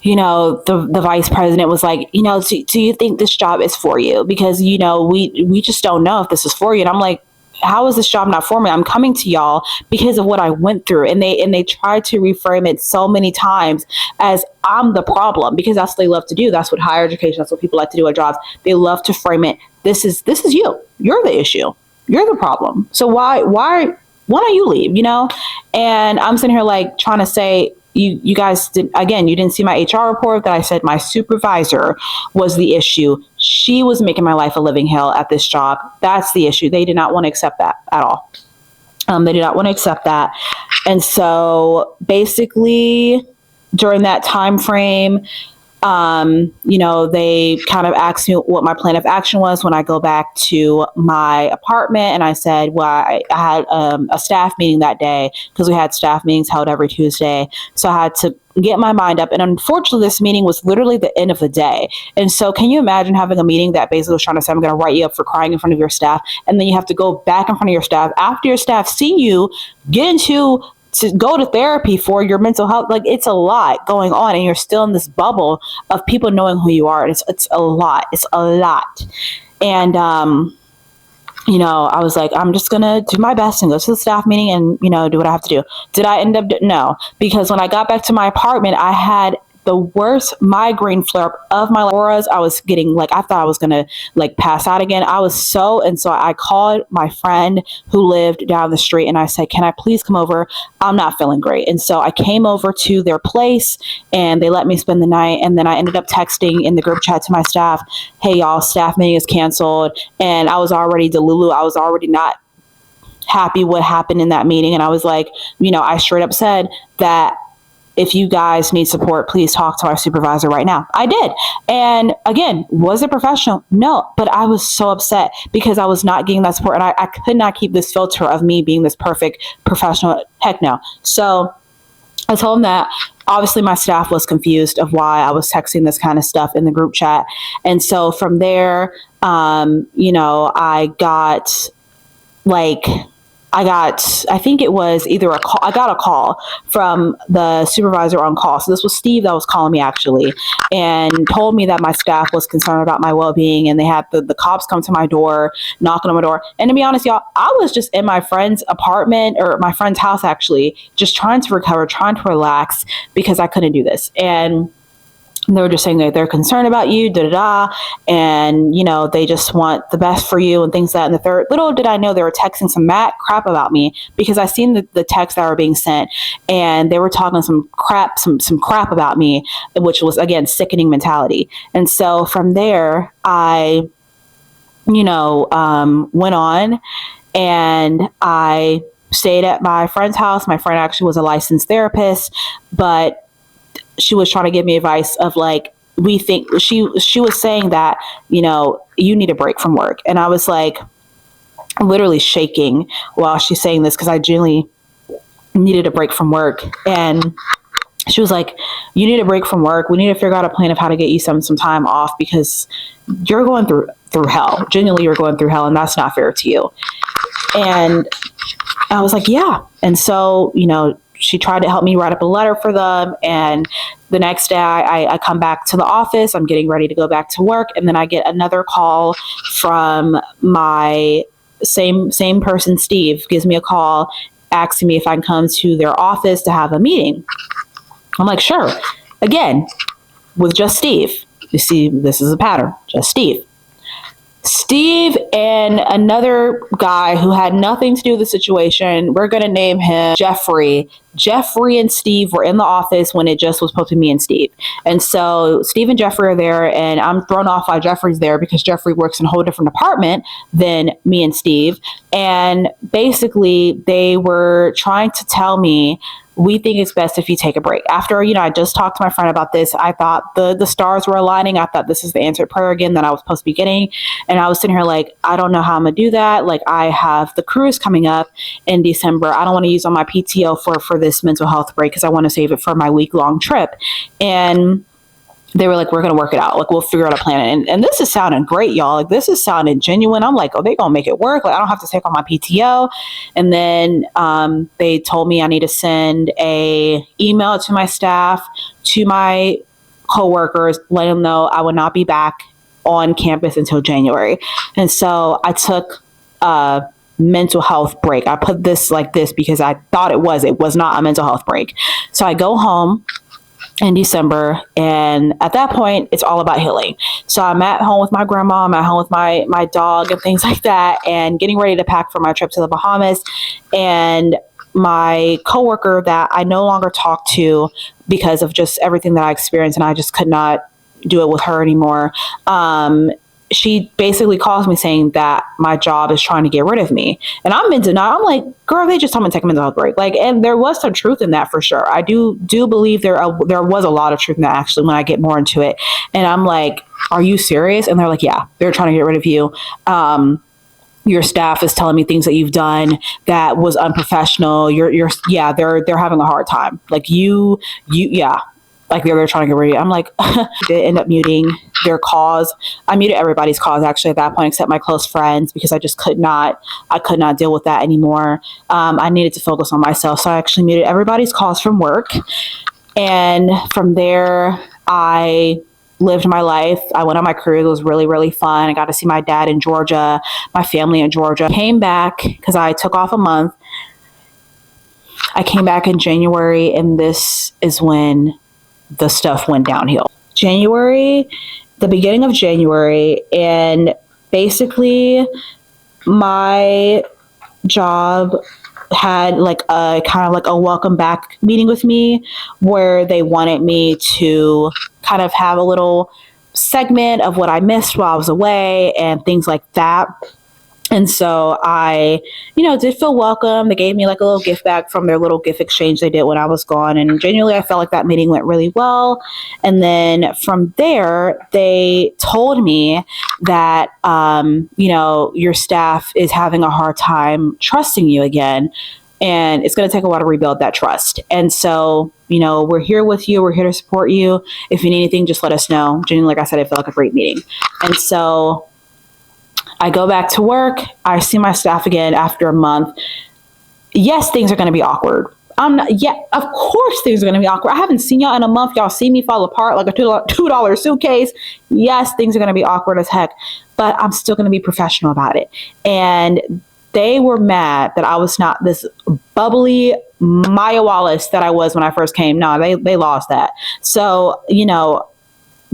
Speaker 1: the vice president was like, do you think this job is for you? Because, we just don't know if this is for you. And I'm like, how is this job not for me? I'm coming to y'all because of what I went through. And they tried to reframe it so many times as I'm the problem, because that's what they love to do. That's what higher education, that's what people like to do at jobs. They love to frame it. This is you. You're the issue. You're the problem. So why don't you leave, And I'm sitting here like trying to say, you guys did, again, you didn't see my HR report that I said my supervisor was the issue. She was making my life a living hell at this job. That's the issue. They did not want to accept that at all. They did not want to accept that. And so basically during that time frame, they kind of asked me what my plan of action was when I go back to my apartment. And I said, well, I had a staff meeting that day because we had staff meetings held every Tuesday. So I had to get my mind up. And unfortunately, this meeting was literally the end of the day. And so can you imagine having a meeting that basically was trying to say, I'm going to write you up for crying in front of your staff. And then you have to go back in front of your staff after your staff see you get to go to therapy for your mental health. Like, it's a lot going on, and you're still in this bubble of people knowing who you are. And it's a lot. It's a lot. And, I was like, I'm just going to do my best and go to the staff meeting and, do what I have to do. Did I end up? No, because when I got back to my apartment, I had the worst migraine flare up of my auras. I was getting I thought I was going to pass out again. So I called my friend who lived down the street and I said, can I please come over? I'm not feeling great. And so I came over to their place and they let me spend the night. And then I ended up texting in the group chat to my staff, hey y'all, staff meeting is canceled. And I was already delulu. I was already not happy what happened in that meeting. And I was like, I straight up said that if you guys need support, please talk to our supervisor right now. I did. And again, was it professional? No, but I was so upset because I was not getting that support. And I could not keep this filter of me being this perfect professional. Heck no. So I told him that. Obviously, my staff was confused of why I was texting this kind of stuff in the group chat. And so from there, I got I think it was either a call. I got a call from the supervisor on call. So this was Steve that was calling me actually and told me that my staff was concerned about my well-being and they had the cops come to my door, knocking on my door. And to be honest, y'all, I was just in my friend's apartment or my friend's house actually, just trying to recover, trying to relax because I couldn't do this. And they were just saying that they're concerned about you, and, they just want the best for you and things like that. And the third, little did I know they were texting some mad crap about me because I seen the texts that were being sent and they were talking some crap about me, which was, again, sickening mentality. And so from there, I, went on and I stayed at my friend's house. My friend actually was a licensed therapist, but she was trying to give me advice of we think she was saying that, you need a break from work. And I was literally shaking while she's saying this because I genuinely needed a break from work. And she was like, you need a break from work. We need to figure out a plan of how to get you some time off because you're going through hell. Genuinely, you're going through hell and that's not fair to you. And I was like, yeah. And so, she tried to help me write up a letter for them. And the next day I come back to the office. I'm getting ready to go back to work. And then I get another call from my same person, Steve, gives me a call asking me if I can come to their office to have a meeting. I'm like, sure. Again, with just Steve. You see, this is a pattern. Just Steve. Steve and another guy who had nothing to do with the situation, we're going to name him Jeffrey. Jeffrey and Steve were in the office when it just was supposed to be me and Steve. And so Steve and Jeffrey are there, and I'm thrown off why Jeffrey's there because Jeffrey works in a whole different department than me and Steve. And basically, they were trying to tell me, we think it's best if you take a break. After, I just talked to my friend about this, I thought the stars were aligning. I thought this is the answered prayer again that I was supposed to be getting. And I was sitting here I don't know how I'm going to do that. I have the cruise coming up in December. I don't want to use all my PTO for this mental health break because I want to save it for my week-long trip. And they were like, we're going to work it out. We'll figure out a plan. And this is sounding great, y'all. This is sounding genuine. I'm like, oh, they're going to make it work. I don't have to take all my PTO. And then they told me I need to send a email to my staff, to my coworkers, let them know I will not be back on campus until January. And so I took mental health break. I put this like this because I thought it was not a mental health break. So I go home in December, and at that point it's all about healing. So I'm at home with my grandma, I'm at home with my dog and things like that, and getting ready to pack for my trip to the Bahamas. And my coworker that I no longer talk to because of just everything that I experienced, and I just could not do it with her anymore. She basically calls me saying that my job is trying to get rid of me. And I'm in denial. I'm like, girl, they just told me to take a mental health break. Like, and there was some truth in that for sure. I do believe there was a lot of truth in that, actually, when I get more into it. And I'm like, are you serious? And they're like, yeah, they're trying to get rid of you. Your staff is telling me things that you've done that was unprofessional. They're having a hard time. Like yeah. Like they're trying to get rid of you. I'm like, they end up muting their calls. I muted everybody's calls actually at that point, except my close friends, because I just could not deal with that anymore. I needed to focus on myself. So I actually muted everybody's calls from work. And from there, I lived my life. I went on my cruise. It was really, really fun. I got to see my dad in Georgia, my family in Georgia. Came back because I took off a month. I came back in January, and this is when the stuff went downhill. The beginning of January, and basically my job had like a kind of like a welcome back meeting with me, where they wanted me to kind of have a little segment of what I missed while I was away and things like that. And so I, did feel welcome. They gave me like a little gift bag from their little gift exchange they did when I was gone. And genuinely, I felt like that meeting went really well. And then from there, they told me that, your staff is having a hard time trusting you again. And it's going to take a while to rebuild that trust. And so, we're here with you. We're here to support you. If you need anything, just let us know. Genuinely, like I said, it felt like a great meeting. And so I go back to work. I see my staff again after a month. Yes, things are going to be awkward. Of course things are going to be awkward. I haven't seen y'all in a month. Y'all see me fall apart like a $2 suitcase. Yes, things are going to be awkward as heck, but I'm still going to be professional about it. And they were mad that I was not this bubbly Maya Wallace that I was when I first came. No, they lost that. So,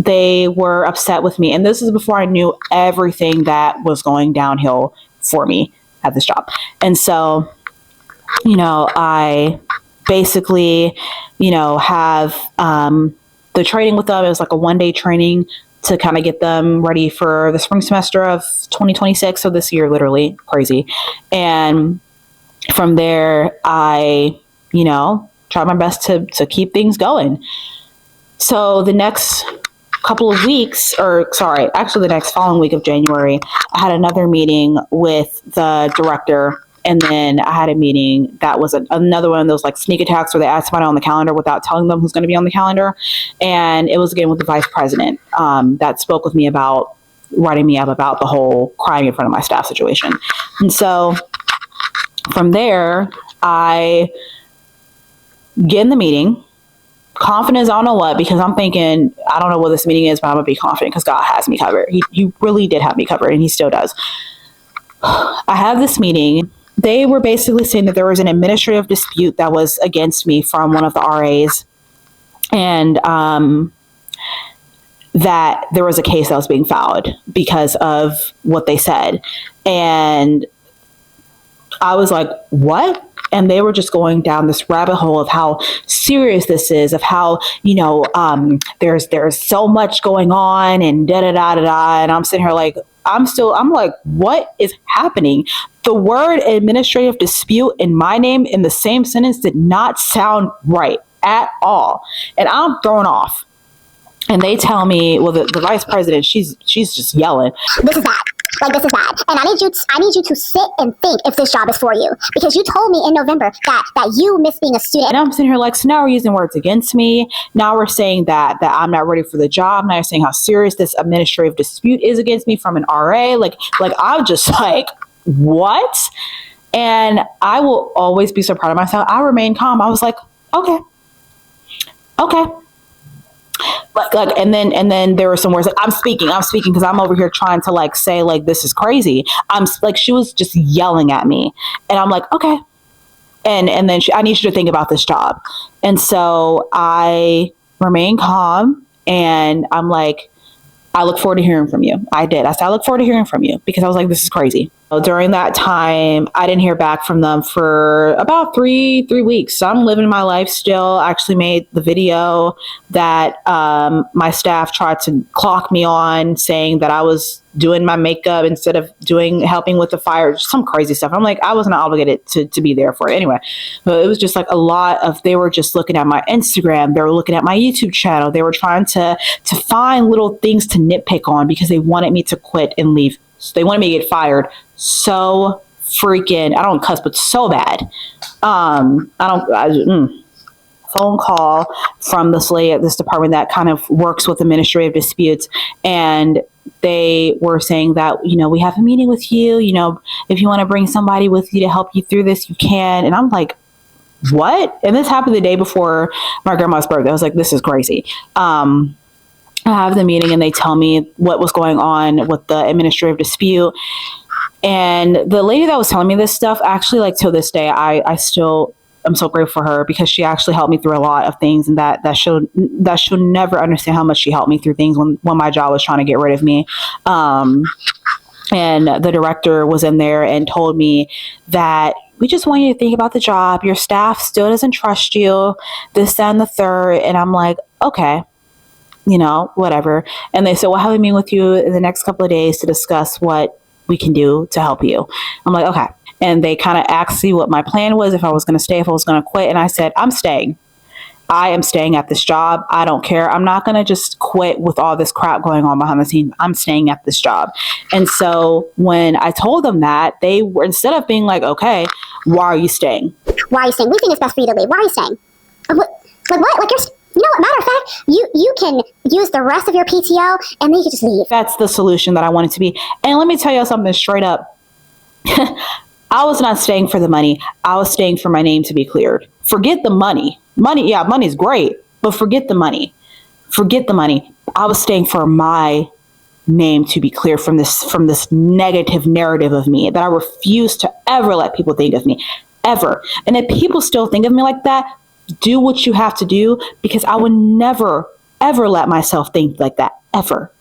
Speaker 1: they were upset with me. And this is before I knew everything that was going downhill for me at this job. And so, I basically, have the training with them. It was like a 1-day training to kind of get them ready for the spring semester of 2026. So this year, literally crazy. And from there, I, tried my best to keep things going. So the next couple of weeks, the next following week of January, I had another meeting with the director. And then I had a meeting that was another one of those like sneak attacks where they add somebody on the calendar without telling them who's going to be on the calendar. And it was again with the vice president that spoke with me about writing me up about the whole crying in front of my staff situation. And so from there, I get in the meeting. Confidence, I don't know what, because I'm thinking, I don't know what this meeting is, but I'm going to be confident because God has me covered. He really did have me covered, and he still does. I have this meeting. They were basically saying that there was an administrative dispute that was against me from one of the RAs, and that there was a case that was being filed because of what they said. And I was like, what? And they were just going down this rabbit hole of how serious this is, of how, there's so much going on and da-da-da-da-da. And I'm sitting here like, I'm like, what is happening? The word administrative dispute in my name in the same sentence did not sound right at all. And I'm thrown off. And they tell me, well, the vice president, she's just yelling.
Speaker 3: This is bad. Like, this is bad. And I need you to sit and think if this job is for you. Because you told me in November that you miss being a student.
Speaker 1: And I'm sitting here like, so now we're using words against me. Now we're saying that I'm not ready for the job. Now you're saying how serious this administrative dispute is against me from an RA. Like I'm just like, what? And I will always be so proud of myself. I remained calm. I was like, okay. Like, and then there were some words like, I'm speaking because I'm over here trying to like say like, this is crazy. I'm like, she was just yelling at me, and I'm like, okay. And then I need you to think about this job. And so I remain calm, and I'm like, I look forward to hearing from you. I did. I said, I look forward to hearing from you, because I was like, this is crazy. So during that time, I didn't hear back from them for about three weeks. So I'm living my life still. I actually made the video that my staff tried to clock me on, saying that I was doing my makeup instead of helping with the fire, some crazy stuff. I'm like, I wasn't obligated to be there for it anyway. But it was just like a lot of, they were just looking at my Instagram, they were looking at my YouTube channel, they were trying to find little things to nitpick on, because they wanted me to quit and leave. So they wanted me to get fired so freaking, I don't cuss, but so bad. Phone call from this lady at this department that kind of works with administrative disputes, and they were saying that, we have a meeting with you, if you want to bring somebody with you to help you through this, you can. And I'm like, what? And this happened the day before my grandma's birthday. I was like, this is crazy. I have the meeting, and they tell me what was going on with the administrative dispute. And the lady that was telling me this stuff, actually, like, till this day, I'm so grateful for her, because she actually helped me through a lot of things, and that she'll never understand how much she helped me through things when my job was trying to get rid of me. And the director was in there and told me that, we just want you to think about the job. Your staff still doesn't trust you, this, that, and the third. And I'm like, okay, whatever. And they said, we'll have a meeting with you in the next couple of days to discuss what we can do to help you. I'm like, okay. And they kind of asked me what my plan was, if I was going to stay, if I was going to quit. And I said, I'm staying. I am staying at this job. I don't care. I'm not going to just quit with all this crap going on behind the scenes. I'm staying at this job. And so when I told them that, they were, instead of being like, okay, why are you staying?
Speaker 3: Why are you staying? We think it's best for you to leave. Why are you staying? What? Like, matter of fact, you can use the rest of your PTO, and then you can just leave.
Speaker 1: That's the solution that I want it to be. And let me tell you something straight up. I was not staying for the money. I was staying for my name to be cleared. Forget the money. Yeah, money's great, but forget the money. Forget the money. I was staying for my name to be clear from this negative narrative of me that I refuse to ever let people think of me, ever. And if people still think of me like that, do what you have to do, because I would never, ever let myself think like that, ever.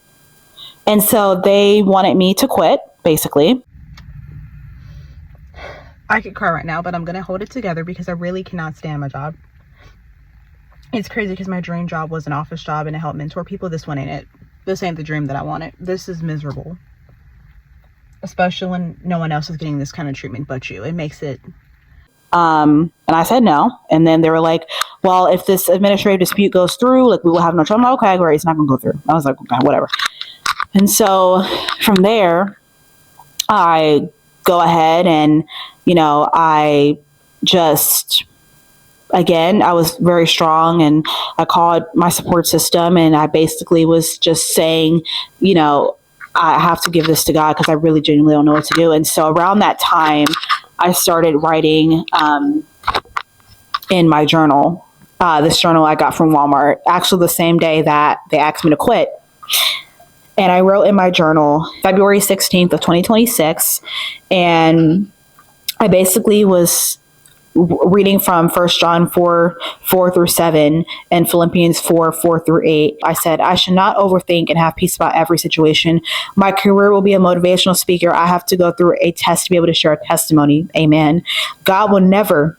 Speaker 1: And so they wanted me to quit, basically.
Speaker 2: I could cry right now, but I'm going to hold it together, because I really cannot stand my job. It's crazy, because my dream job was an office job and to help mentor people. This one ain't it. This ain't the dream that I wanted. This is miserable. Especially when no one else is getting this kind of treatment but you. It makes it...
Speaker 1: And I said no. And then they were like, well, if this administrative dispute goes through, like, we will have no trouble. Okay, great. It's not going to go through. I was like, okay, whatever. And so from there, I go ahead and, I just, again, I was very strong, and I called my support system, and I basically was just saying, I have to give this to God, because I really genuinely don't know what to do. And so around that time, I started writing in my journal, this journal I got from Walmart, actually the same day that they asked me to quit. And I wrote in my journal February 16th of 2026, and I basically was reading from 1 John 4:4-7 and Philippians 4:4-8. I said, I should not overthink and have peace about every situation. My career will be a motivational speaker. I have to go through a test to be able to share a testimony. Amen. God will never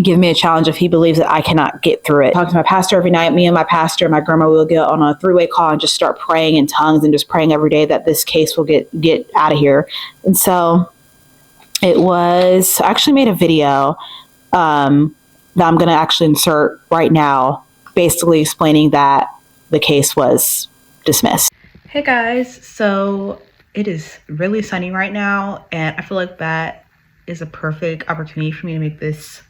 Speaker 1: give me a challenge if he believes that I cannot get through it. Talk to my pastor every night. Me and my pastor and my grandma will get on a 3-way call and just start praying in tongues and just praying every day that this case will get out of here. And so I actually made a video that I'm going to actually insert right now, basically explaining that the case was dismissed.
Speaker 2: Hey guys, so it is really sunny right now, and I feel like that is a perfect opportunity for me to make this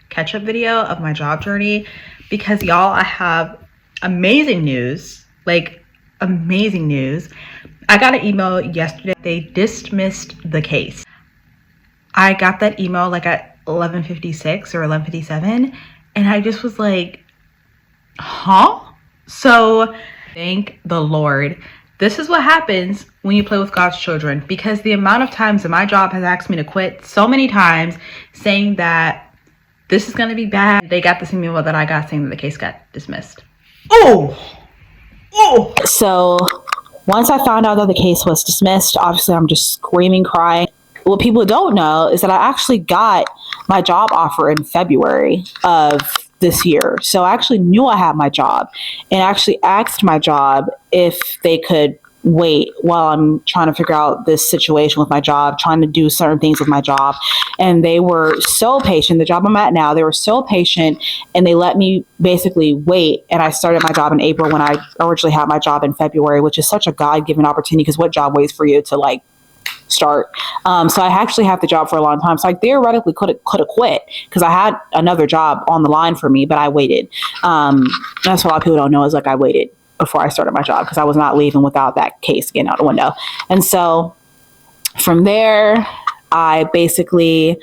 Speaker 2: catch-up video of my job journey, because y'all, I have amazing news, like amazing news. I got an email yesterday. They dismissed the case. I got that email like at 11:56 or 11:57, and I just was like, huh?
Speaker 1: So thank the Lord. This is what happens when you play with God's children, because the amount of times that my job has asked me to quit so many times, saying that this is going to be bad. They got the same email that I got saying that the case got dismissed. So once I found out that the case was dismissed, obviously I'm just screaming, crying. What people don't know is that I actually got my job offer in February of this year. So I actually knew I had my job, and actually asked my job if they could wait while I'm trying to figure out this situation with my job, trying to do certain things with my job. And they were so patient. The job I'm at now, they were so patient, and they let me basically wait. And I started my job in April when I originally had my job in February, which is such a God-given opportunity, because what job waits for you to like start? So I actually had the job for a long time. So I theoretically could have quit, because I had another job on the line for me, but I waited. That's what a lot of people don't know, is like I waited before I started my job, because I was not leaving without that case getting out the window. And so from there, I basically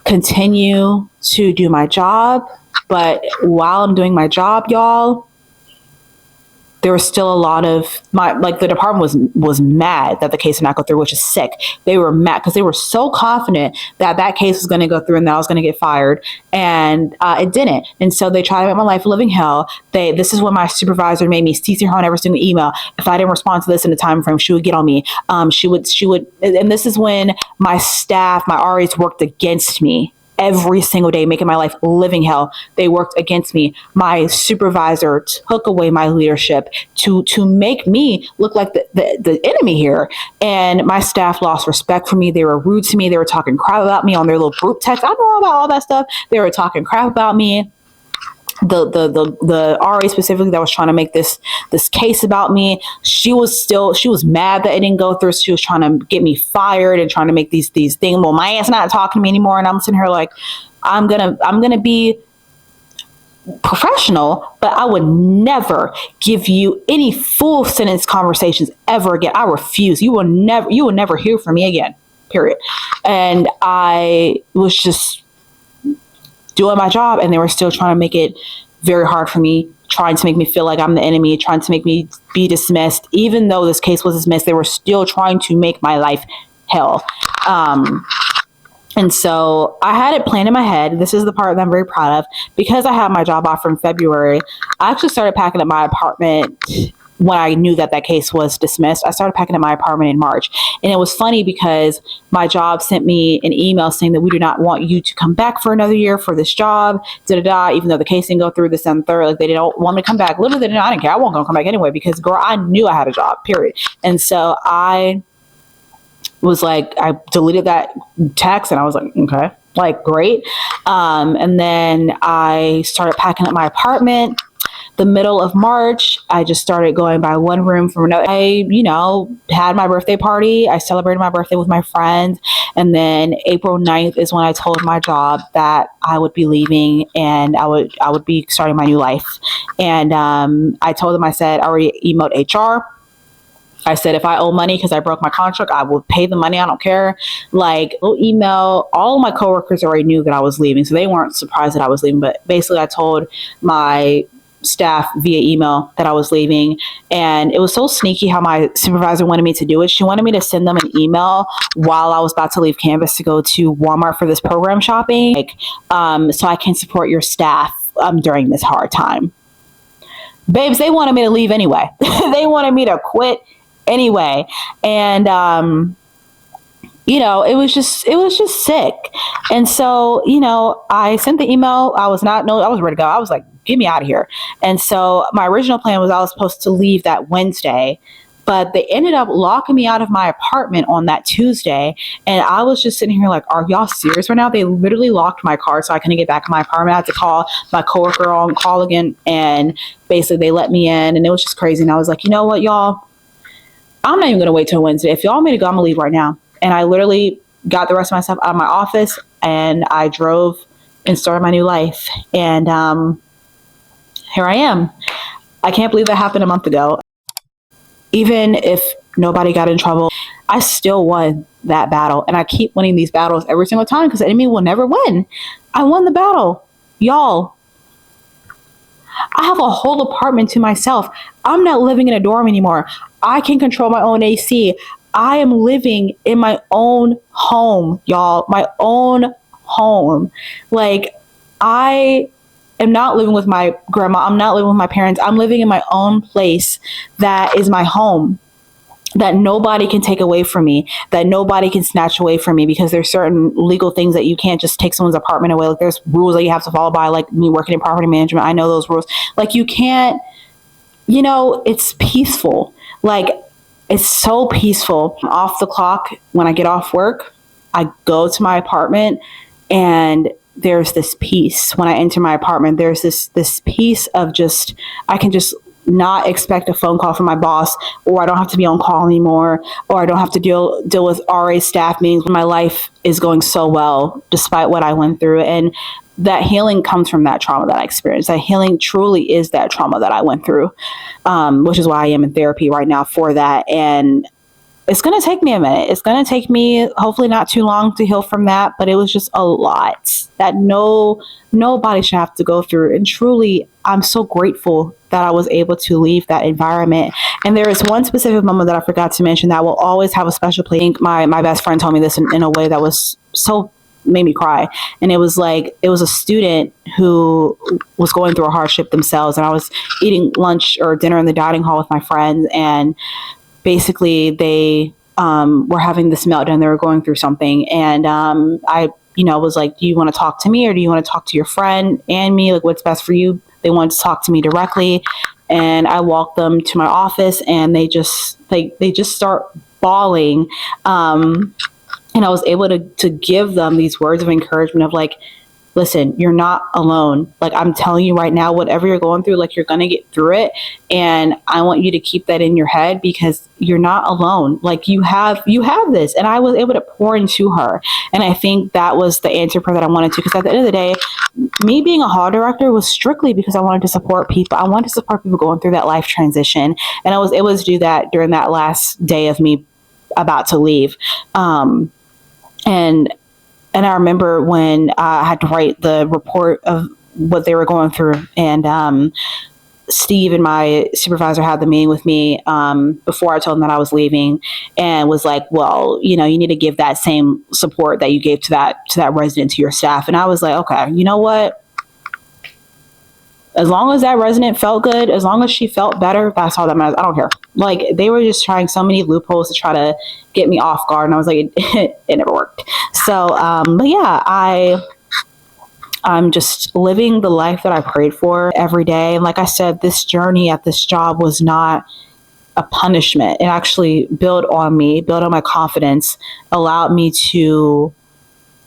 Speaker 1: continue to do my job. But while I'm doing my job, y'all, there was still a lot of the department was mad that the case did not go through, which is sick. They were mad because they were so confident that that case was going to go through and that I was going to get fired, and it didn't. And so they tried to make my life a living hell. This is when my supervisor made me CC her on every single email. If I didn't respond to this in the time frame, she would get on me. She would, and this is when my staff, my RAs, worked against me every single day, making my life a living hell. They worked against me. My supervisor took away my leadership to make me look like the enemy here. And my staff lost respect for me. They were rude to me. They were talking crap about me on their little group text. I know about all that stuff. They were talking crap about me. The RA specifically that was trying to make this case about me, she was mad that it didn't go through. So she was trying to get me fired and trying to make these things. Well, my ass not talking to me anymore, and I'm sitting here like, I'm gonna be professional, but I would never give you any full sentence conversations ever again. I refuse. You will never hear from me again. Period. And I was just doing my job, and they were still trying to make it very hard for me, trying to make me feel like I'm the enemy, trying to make me be dismissed. Even though this case was dismissed, they were still trying to make my life hell. And so I had it planned in my head. This is the part that I'm very proud of. Because I had my job offer in February, I actually started packing up my apartment when I knew that case was dismissed. I started packing up my apartment in March. And it was funny because my job sent me an email saying that we do not want you to come back for another year for this job, even though the case didn't go through this and third. Like, they didn't want me to come back. Literally, I didn't care. I wasn't going to come back anyway, because, girl, I knew I had a job, period. And so I was like, I deleted that text, and I was like, okay, like, great. And then I started packing up my apartment. The middle of March, I just started going by one room from another. I, had my birthday party. I celebrated my birthday with my friends. And then April 9th is when I told my job that I would be leaving, and I would be starting my new life. And I told them, I said, I already emailed HR. I said, if I owe money because I broke my contract, I will pay the money. I don't care. Like, little email. All of my coworkers already knew that I was leaving, so they weren't surprised that I was leaving. But basically, I told my staff via email that I was leaving. And it was so sneaky how my supervisor wanted me to do it. She wanted me to send them an email while I was about to leave campus to go to Walmart for this program shopping, so I can support your staff during this hard time. Babes, they wanted me to leave anyway. They wanted me to quit anyway. And it was just sick. And so, I sent the email. I was ready to go. I was like, get me out of here. And so my original plan was I was supposed to leave that Wednesday, but they ended up locking me out of my apartment on that Tuesday. And I was just sitting here like, are y'all serious right now? They literally locked my car so I couldn't get back in my apartment. I had to call my coworker on call again. And basically they let me in, and it was just crazy. And I was like, you know what, y'all? I'm not even going to wait till Wednesday. If y'all want me to go, I'm going to leave right now. And I literally got the rest of my stuff out of my office, and I drove and started my new life. And here I am. I can't believe that happened a month ago. Even if nobody got in trouble, I still won that battle. And I keep winning these battles every single time, because the enemy will never win. I won the battle. Y'all, I have a whole apartment to myself. I'm not living in a dorm anymore. I can control my own AC. I am living in my own home, y'all. My own home. Like, I am not living with my grandma. I'm not living with my parents. I'm living in my own place that is my home, that nobody can take away from me, that nobody can snatch away from me, because there's certain legal things that you can't just take someone's apartment away. Like, there's rules that you have to follow by, like me working in property management. I know those rules. Like, you can't, it's peaceful. Like, it's so peaceful. Off the clock, when I get off work, I go to my apartment, and there's this peace. When I enter my apartment, there's this peace of just, I can just not expect a phone call from my boss, or I don't have to be on call anymore, or I don't have to deal with RA staff meetings when my life is going so well despite what I went through. And that healing comes from that trauma that I experienced. That healing truly is that trauma that I went through, which is why I am in therapy right now for that. And it's going to take me a minute. It's going to take me hopefully not too long to heal from that, but it was just a lot that nobody should have to go through. And truly, I'm so grateful that I was able to leave that environment. And there is one specific moment that I forgot to mention that will always have a special place. I think my best friend told me this in a way that was so made me cry. And it was a student who was going through a hardship themselves. And I was eating lunch or dinner in the dining hall with my friends, and basically they were having this meltdown. They were going through something. And I was like, do you want to talk to me, or do you want to talk to your friend and me? Like, what's best for you? They wanted to talk to me directly. And I walked them to my office, and they just start bawling. And I was able to give them these words of encouragement of like, listen, you're not alone. Like, I'm telling you right now, whatever you're going through, like, you're going to get through it. And I want you to keep that in your head, because you're not alone. Like, you have this. And I was able to pour into her. And I think that was the answer prayer that I wanted to, because at the end of the day, me being a hall director was strictly because I wanted to support people. I wanted to support people going through that life transition. And I was able to do that during that last day of me about to leave. And I remember when I had to write the report of what they were going through, and Steve and my supervisor had the meeting with me before I told them that I was leaving, and was like, well, you need to give that same support that you gave to that resident to your staff. And I was like, okay, you know what? As long as that resident felt good, as long as she felt better, that's all that matters. I don't care. Like, they were just trying so many loopholes to try to get me off guard. And I was like, it never worked. So, but yeah, I'm just living the life that I prayed for every day. And like I said, this journey at this job was not a punishment. It actually built on me, built on my confidence, allowed me to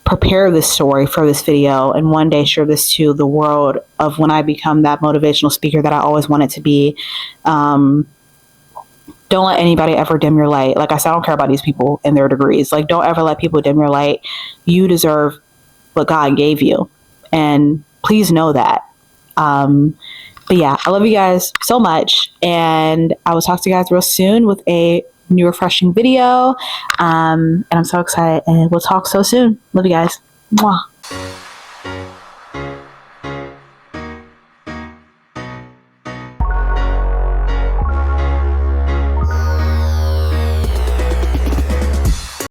Speaker 1: prepare this story for this video, and one day share this to the world of when I become that motivational speaker that I always wanted to be. Don't let anybody ever dim your light. Like I said, I don't care about these people and their degrees. Like, don't ever let people dim your light. You deserve what God gave you, and please know that. But yeah, I love you guys so much, and I will talk to you guys real soon with a new refreshing video. And I'm so excited, and we'll talk so soon. Love you guys. Mwah.